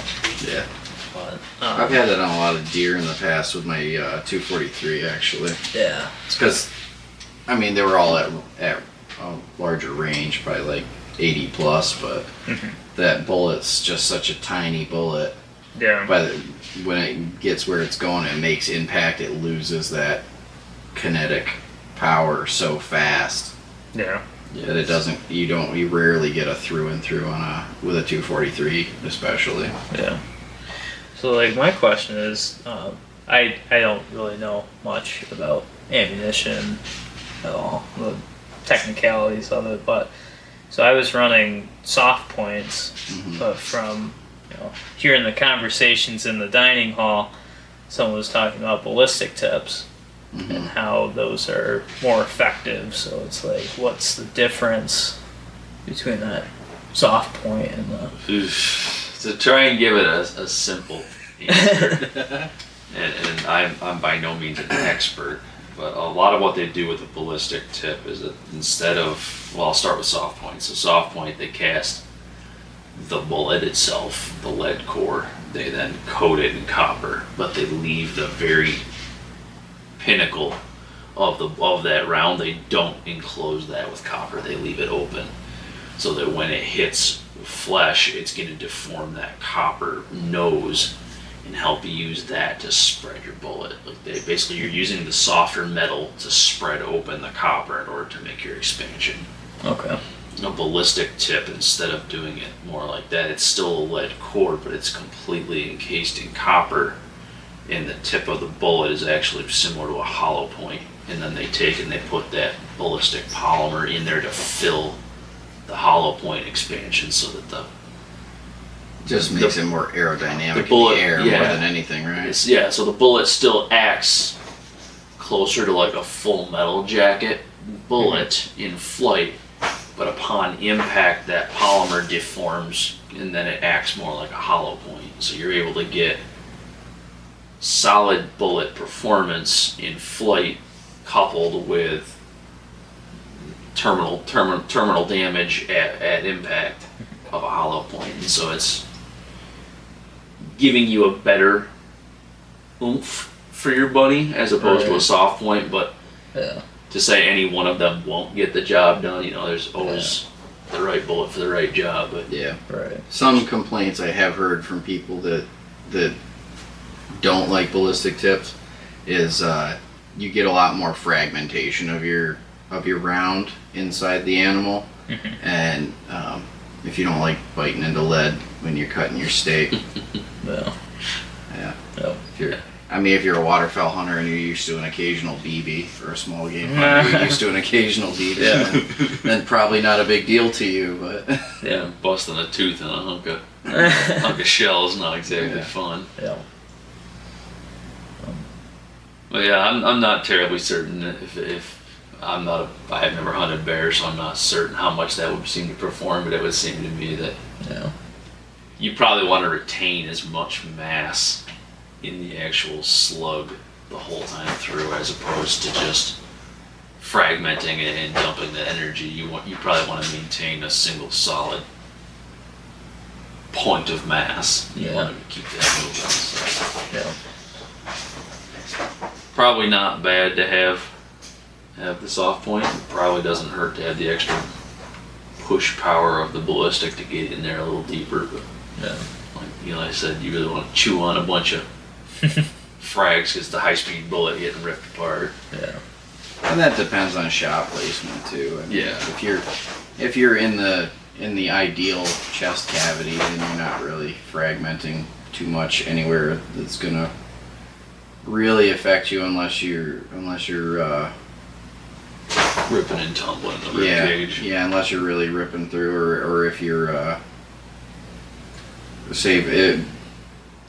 Yeah. But, I've had that on a lot of deer in the past with my 243, actually. Yeah. It's because, I mean, they were all at a larger range, probably like 80 plus, but that bullet's just such a tiny bullet. Yeah. When it gets where it's going, it makes impact. It loses that kinetic power so fast Yeah. that it doesn't. You rarely get a through and through with a 243, especially. Yeah. So, like, my question is, I don't really know much about ammunition at all, the technicalities of it, but so I was running soft points, but from hearing the conversations in the dining hall, someone was talking about ballistic tips and how those are more effective. So it's like, what's the difference between that soft point and the? To try and give it a simple answer, and I'm by no means an expert, but a lot of what they do with the ballistic tip is that instead of, well, I'll start with soft point. So soft point, they cast the bullet itself, the lead core. They then coat it in copper, but they leave the very pinnacle of that round. They don't enclose that with copper. They leave it open so that when it hits flesh, it's going to deform that copper nose and help you use that to spread your bullet. Like basically, you're using the softer metal to spread open the copper in order to make your expansion. Okay. A ballistic tip, instead of doing it more like that, it's still a lead core, but it's completely encased in copper, and the tip of the bullet is actually similar to a hollow point. And then they take and they put that ballistic polymer in there to fill the hollow point expansion, so that the Just makes it more aerodynamic the bullet, in the air more than anything, right? So the bullet still acts closer to like a full metal jacket bullet in flight, but upon impact that polymer deforms and then it acts more like a hollow point. So you're able to get solid bullet performance in flight coupled with terminal damage at impact of a hollow point. And so it's giving you a better oomph for your buddy as opposed to a soft point, but to say any one of them won't get the job done, there's always the right bullet for the right job. But Right. Some complaints I have heard from people that don't like ballistic tips is you get a lot more fragmentation of your round inside the animal, and if you don't like biting into lead when you're cutting your steak, if you're a waterfowl hunter and you're used to an occasional BB, or a small game hunter, you're used to an occasional BB, then probably not a big deal to you. But busting a tooth in a hunk of shell is not exactly fun. Yeah. But yeah, I'm not terribly certain if I have never hunted bear, so I'm not certain how much that would seem to perform, but it would seem to me that you probably want to retain as much mass in the actual slug the whole time through, as opposed to just fragmenting it and dumping the energy. You probably want to maintain a single solid point of mass. You Yeah. want to keep that moving. So. Yeah. Probably not bad to have the soft point. Probably doesn't hurt to have the extra push power of the ballistic to get in there a little deeper. But Yeah. like Eli said, you really want to chew on a bunch of frags because the high-speed bullet getting ripped apart. Yeah. And that depends on shot placement too. I mean, Yeah. If you're in the ideal chest cavity, then you're not really fragmenting too much anywhere that's gonna really affect you unless you're Ripping and tumbling the rib cage. yeah, unless you're really ripping through, or if you're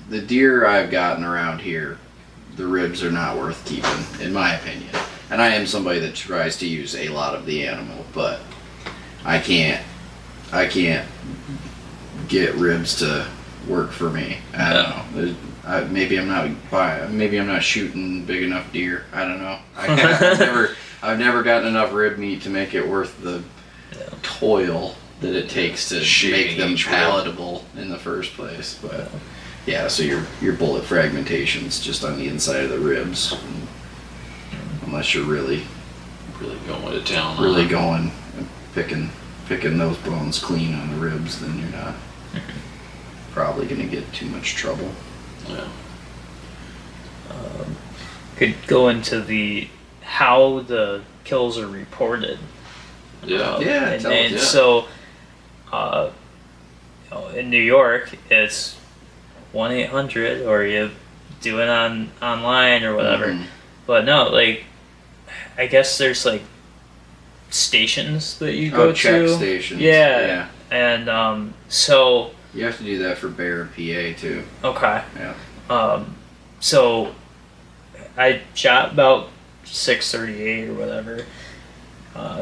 the deer I've gotten around here, the ribs are not worth keeping, in my opinion. And I am somebody that tries to use a lot of the animal, but I can't get ribs to work for me. I don't know. Maybe I'm not shooting big enough deer. I don't know. I've never gotten enough rib meat to make it worth the toil that it takes to make them palatable in the first place. But yeah, so your bullet fragmentation's just on the inside of the ribs, unless you're really going to town. Really going and picking those bones clean on the ribs, then you're not probably gonna get too much trouble. Yeah. Could go into how the kills are reported. Yeah. And so, in New York, it's 1-800, or you do it online or whatever. Mhm. But no, like, I guess there's like stations that you go check to. stations. Yeah. And so. You have to do that for bear and PA too. Okay. Yeah. So I shot about 638 or whatever.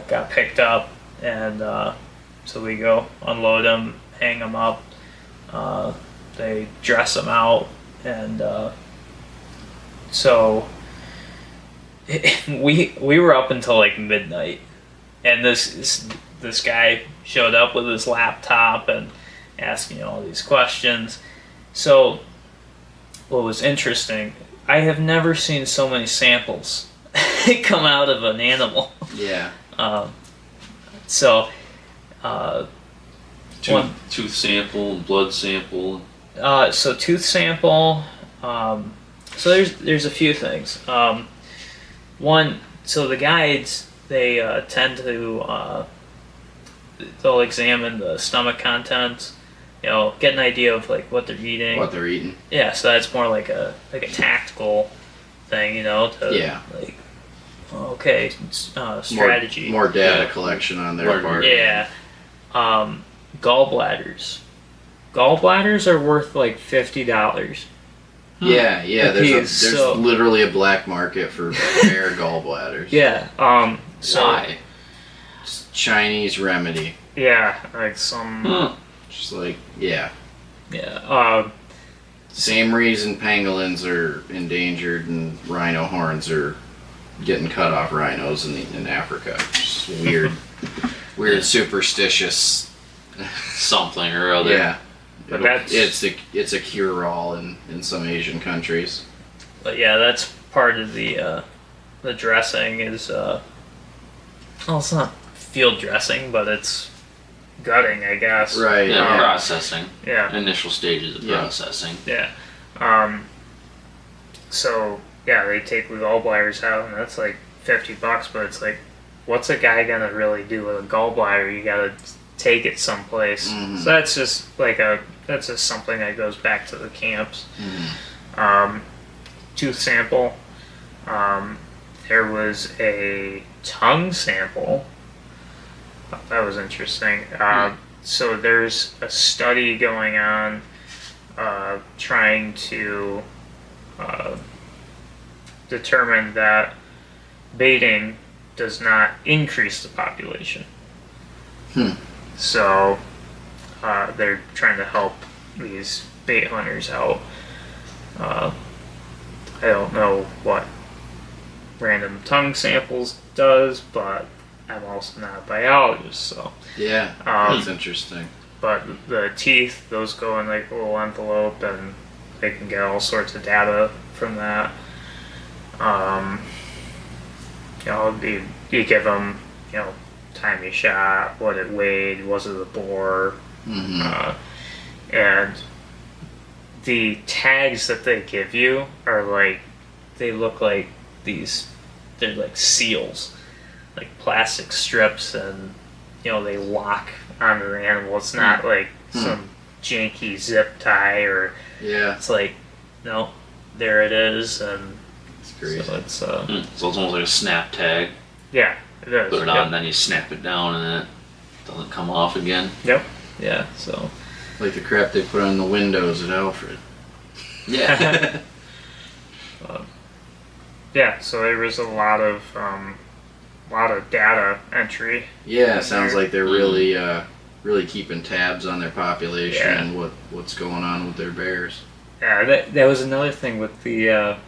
Got picked up, and so we go unload them, hang them up. They dress them out, and so we were up until like midnight, and this guy showed up with his laptop and asking all these questions. So what was interesting, I have never seen so many samples come out of an animal. Yeah. Tooth sample, blood sample. So tooth sample. So there's a few things. One, so the guides, they tend to they'll examine the stomach contents. Get an idea of like what they're eating. What they're eating. Yeah, so that's more like a tactical thing, to like, okay, strategy. More data collection on their part. Yeah. Gallbladders. Gallbladders are worth like $50. Yeah. There's So- literally a black market for bear gallbladders. Yeah. So Why? It's Chinese remedy. yeah, like some. Just like yeah. Yeah. Same reason pangolins are endangered and rhino horns are getting cut off rhinos in Africa. Just weird superstitious Something or other. Yeah. But that's it's a cure-all in some Asian countries. But yeah, that's part of the dressing is well, it's not field dressing, but it's gutting, I guess. Right. Yeah, processing. Yeah. Initial stages of processing. Yeah. So yeah, they take the gallbladders out, and that's like $50. But it's like, what's a guy gonna really do with a gallbladder? You gotta take it someplace. Mhm. So that's just that's just something that goes back to the camps. Mhm. Tooth sample. There was a tongue sample. That was interesting. So there's a study going on trying to determine that baiting does not increase the population. So they're trying to help these bait hunters out. I don't know what random tongue samples does, but I'm also not a biologist, so. Yeah, Um, that's interesting. But the teeth, those go in like a little envelope, and they can get all sorts of data from that. You give them, time you shot, what it weighed, was it a boar, and the tags that they give you are like, they look like they're like seals, like plastic strips, and they lock onto the animal. It's not like some janky zip tie, or it's like, no, there it is, and it's crazy. So it's So it's almost like a snap tag. yeah, it is. Put it on, and then you snap it down, and it doesn't come off again. Yep. Yeah. So. Like the crap they put on the windows at Alfred. Yeah. Yeah. So there was a lot of data entry. Yeah, it sounds like they're really really keeping tabs on their population and what's going on with their bears. Yeah, that was another thing with the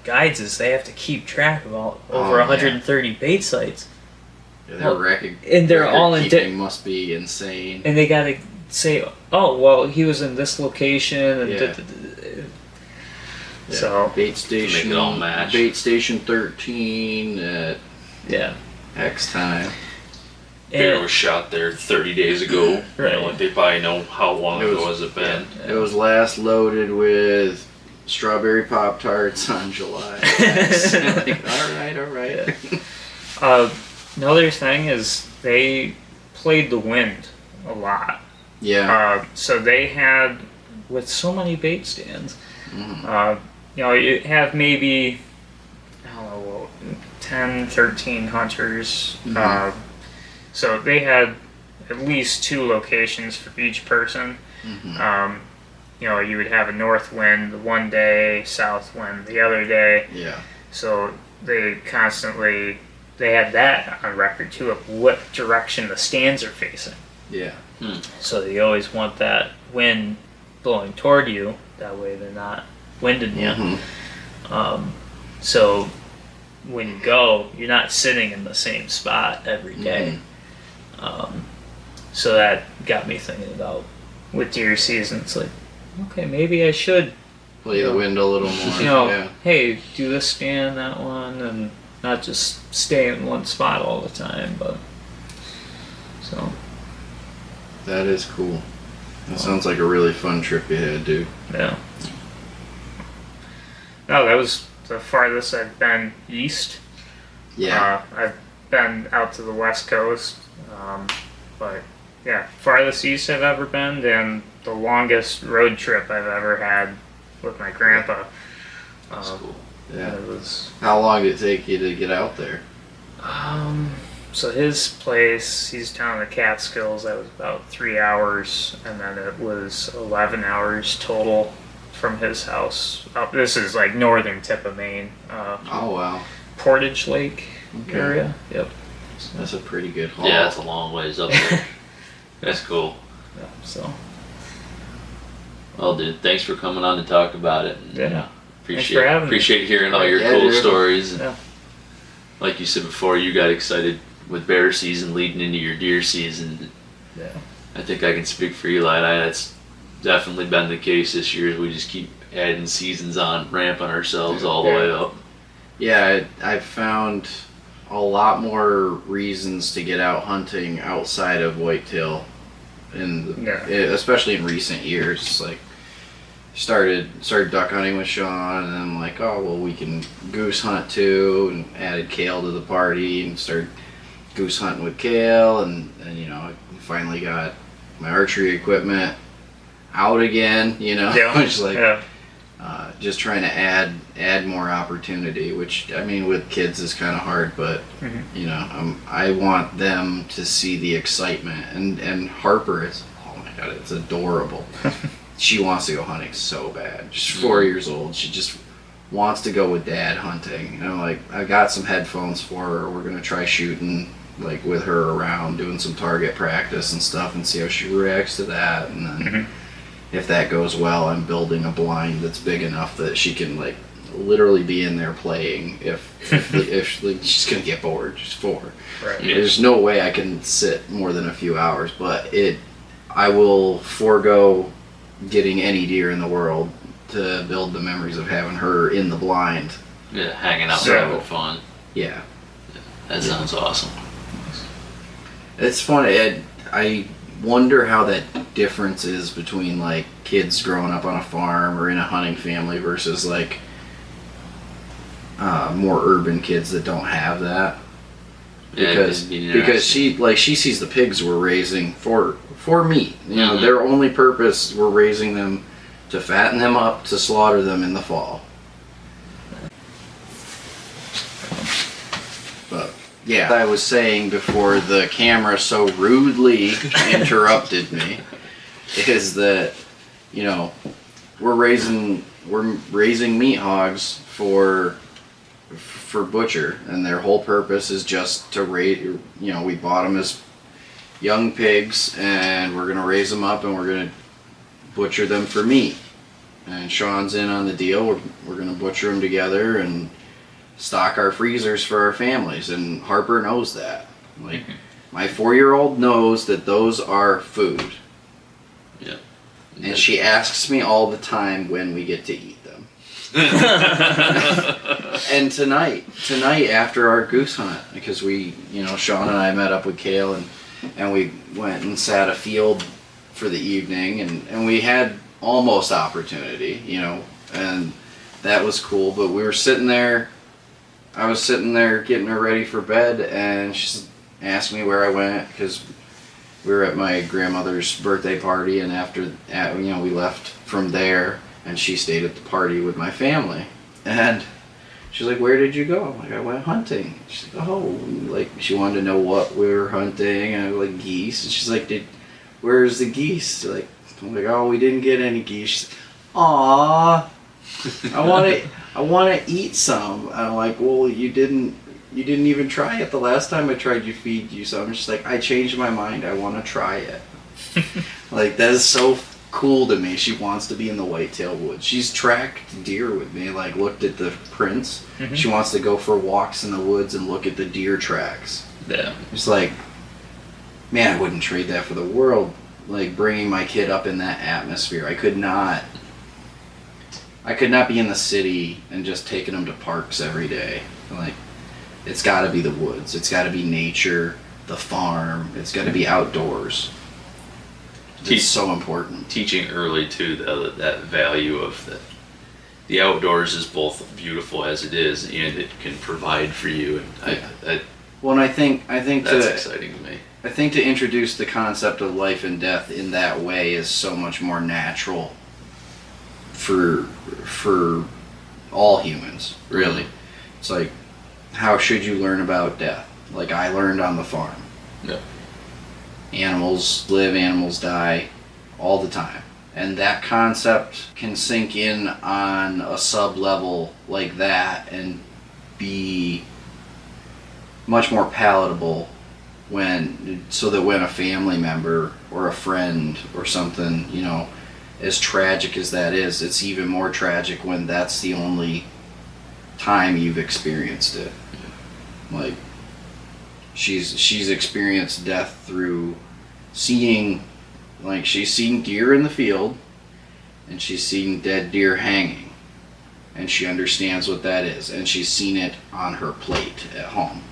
guides, is they have to keep track of over 130 bait sites. Yeah, their record and they're all in keeping must be insane. And they gotta say, oh well, he was in this location, and so bait station, make it all match. Bait station 13 at X time. Bear was shot there 30 days ago. Right. Like they probably know how long ago has it been. It was last loaded with strawberry Pop-Tarts on July. Like, all right. Another thing is they played the wind a lot. Yeah. So they had, with so many bait stands, you have maybe, I don't know, 10, 13 hunters. So they had at least 2 locations for each person. You would have a north wind one day, south wind the other day. Yeah. So they had that on record too, of what direction the stands are facing. Yeah. So you always want that wind blowing toward you. That way they're not winding you. So when you go, you're not sitting in the same spot every day. So that got me thinking about, with deer season, it's like, okay, maybe I should play the wind a little more. Hey, do this stand, that one, and not just stay in one spot all the time. But so that is cool. That sounds like a really fun trip you had, dude. Yeah. No, that was the farthest I've been east. Yeah. I've been out to the West Coast, but yeah, farthest east I've ever been, and the longest road trip I've ever had with my grandpa. That's cool. Yeah. It was. How long did it take you to get out there? So his place, he's down in the Catskills. That was about 3 hours, and then it was 11 hours total from his house up. This is like northern tip of Maine. Oh wow. Portage Lake area. Yep. So that's a pretty good haul. Yeah, that's a long ways up there. That's cool. Yeah, so. Well, dude, thanks for coming on to talk about it. Yeah. Thanks for having me. Appreciate hearing all your cool dude. stories. Yeah. Like you said before, you got excited with bear season leading into your deer season. Yeah. I think I can speak for Eli. That's definitely been the case this year. We just keep adding seasons on, ramping ourselves all the way up. Yeah, I've found a lot more reasons to get out hunting outside of whitetail, especially in recent years. Like started duck hunting with Sean, and then I'm like, oh well, we can goose hunt too, and added Kale to the party and started goose hunting with Kale, and I finally got my archery equipment out again. Just like just trying to add more opportunity, which I mean with kids is kind of hard, but I want them to see the excitement, and Harper is, oh my god, it's adorable. She wants to go hunting so bad. She's 4 years old. She just wants to go with Dad hunting. I got some headphones for her. We're gonna try shooting like with her around, doing some target practice and stuff, and see how she reacts to that. And then if that goes well, I'm building a blind that's big enough that she can like literally be in there playing if like, she's gonna get bored. She's 4. Right. Yeah. There's no way I can sit more than a few hours, but I will forego getting any deer in the world to build the memories of having her in the blind. Yeah, hanging out So- having fun. Yeah, That sounds awesome. it's fun. I wonder how that difference is between like kids growing up on a farm or in a hunting family versus like more urban kids that don't have that. Yeah, Because it'd be because interesting. she sees the pigs we're raising for meat. You know, Mhm. their only purpose, we're raising them to fatten them up to slaughter them in the fall. But yeah, I was saying before the camera so rudely interrupted me is that, you know, we're raising meat hogs for butcher, and their whole purpose is just to raise. You know, we bought them as young pigs, and we're gonna raise them up, and we're gonna butcher them for meat. And Sean's in on the deal. We're gonna butcher them together and stock our freezers for our families. And Harper knows that. Like, my 4-year-old knows that those are food. Yeah. And she asks me all the time when we get to eat them. And tonight after our goose hunt, because Sean and I met up with Kale and we went and sat a field for the evening, and we had almost opportunity, and that was cool. But we were sitting there, I was sitting there getting her ready for bed, and she asked me where I went, because we were at my grandmother's birthday party, and we left from there, and she stayed at the party with my family. And she's like, "Where did you go?" I'm like, "I went hunting." She's like, "Oh," like she wanted to know what we were hunting, and I was like, "Geese." And she's like, "Where's the geese?" I'm like, "Oh, we didn't get any geese." She's like, "Aw, I want to eat some." And I'm like, "Well, you didn't even try it the last time I tried to feed you some." She's like, "I changed my mind. I want to try it." Like, that is so cool to me. She wants to be in the whitetail woods. She's tracked deer with me, like looked at the prints. Mhm. She wants to go for walks in the woods and look at the deer tracks. Yeah. It's like, man, I wouldn't trade that for the world. Like, bringing my kid up in that atmosphere. I could not be in the city and just taking them to parks every day. Like, it's got to be the woods. It's got to be nature, the farm. It's got to be outdoors. It's so important. Teaching early too that value of the outdoors is both beautiful as it is, and it can provide for you. And Well, and I think that's exciting to me. I think to introduce the concept of life and death in that way is so much more natural for all humans, really. It's like, how should you learn about death? Like, I learned on the farm. Yeah. Animals live, animals die all the time. And that concept can sink in on a sub-level like that and be much more palatable so that when a family member or a friend or something, as tragic as that is, it's even more tragic when that's the only time you've experienced it. Like, she's experienced death through seeing, like, she's seen deer in the field and she's seen dead deer hanging, and she understands what that is, and she's seen it on her plate at home,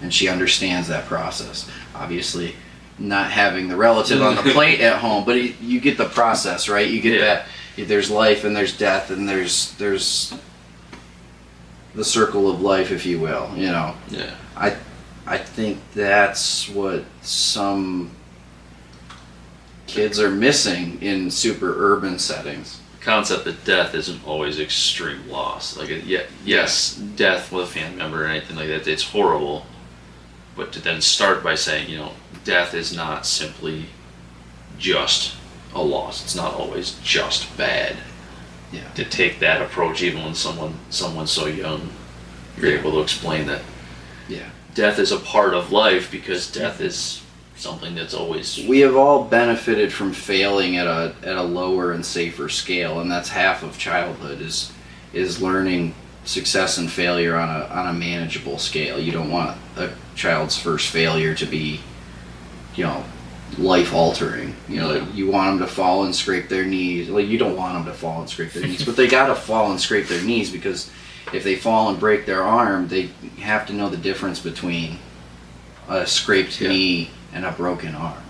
and she understands that process. Obviously not having the relative on the plate at home, but you get the process, right? You get that there's life and there's death, and there's the circle of life, if you will. Yeah. I think that's what some kids are missing in super urban settings. The concept that death isn't always extreme loss. Like, yes, death with a family member or anything like that, it's horrible. But to then start by saying, death is not simply just a loss. It's not always just bad. Yeah. To take that approach, even when someone's so young, you're able to explain that. Yeah. Death is a part of life, because death is something that's always. We have all benefited from failing at a lower and safer scale, and that's half of childhood is is learning success and failure on a manageable scale. You don't want a child's first failure to be, life altering. You want them to fall and scrape their knees. Well, you don't want them to fall and scrape their knees, but they gotta fall and scrape their knees, because if they fall and break their arm, they have to know the difference between a scraped knee and a broken arm.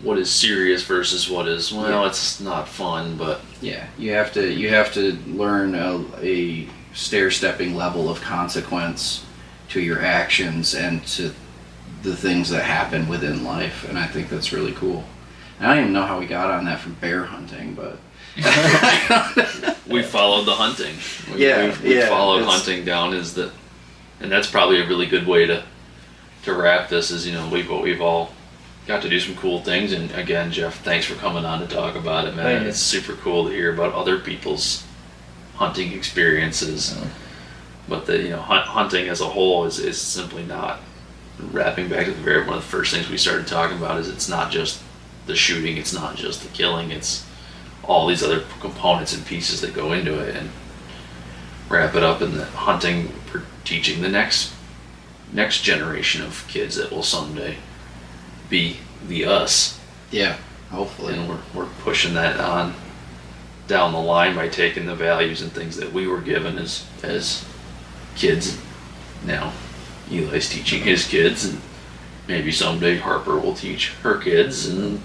What is serious versus what is, it's not fun, but yeah, you have to learn a stair-stepping level of consequence to your actions and to the things that happen within life, and I think that's really cool. And I don't even know how we got on that from bear hunting, but we followed the hunting. We followed hunting down, and that's probably a really good way to wrap this. Is we've all got to do some cool things, and again, Jeff, thanks for coming on to talk about it, man. It's super cool to hear about other people's hunting experiences. But hunting as a whole is simply not. Wrapping back to one of the first things we started talking about is it's not just the shooting, it's not just the killing, it's all these other components and pieces that go into it. And wrap it up in the hunting for teaching the next generation of kids that will someday be the us. Yeah, hopefully. And we're pushing that on down the line by taking the values and things that we were given as kids. Now Eli's teaching his kids, and maybe someday Harper will teach her kids, and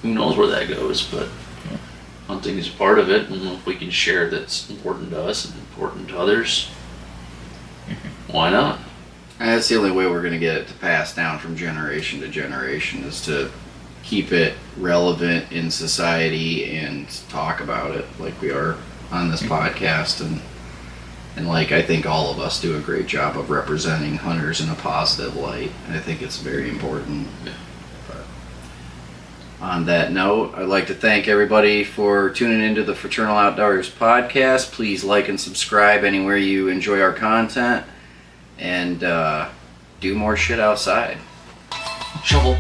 who knows where that goes. But hunting is part of it, and if we can share that's important to us and important to others, why not? And that's the only way we're going to get it to pass down from generation to generation, is to keep it relevant in society and talk about it like we are on this podcast. And like, I think all of us do a great job of representing hunters in a positive light, and I think it's very important. Yeah. But on that note, I'd like to thank everybody for tuning into the Fraternal Outdoors podcast. Please like and subscribe anywhere you enjoy our content, and do more shit outside. Shovel.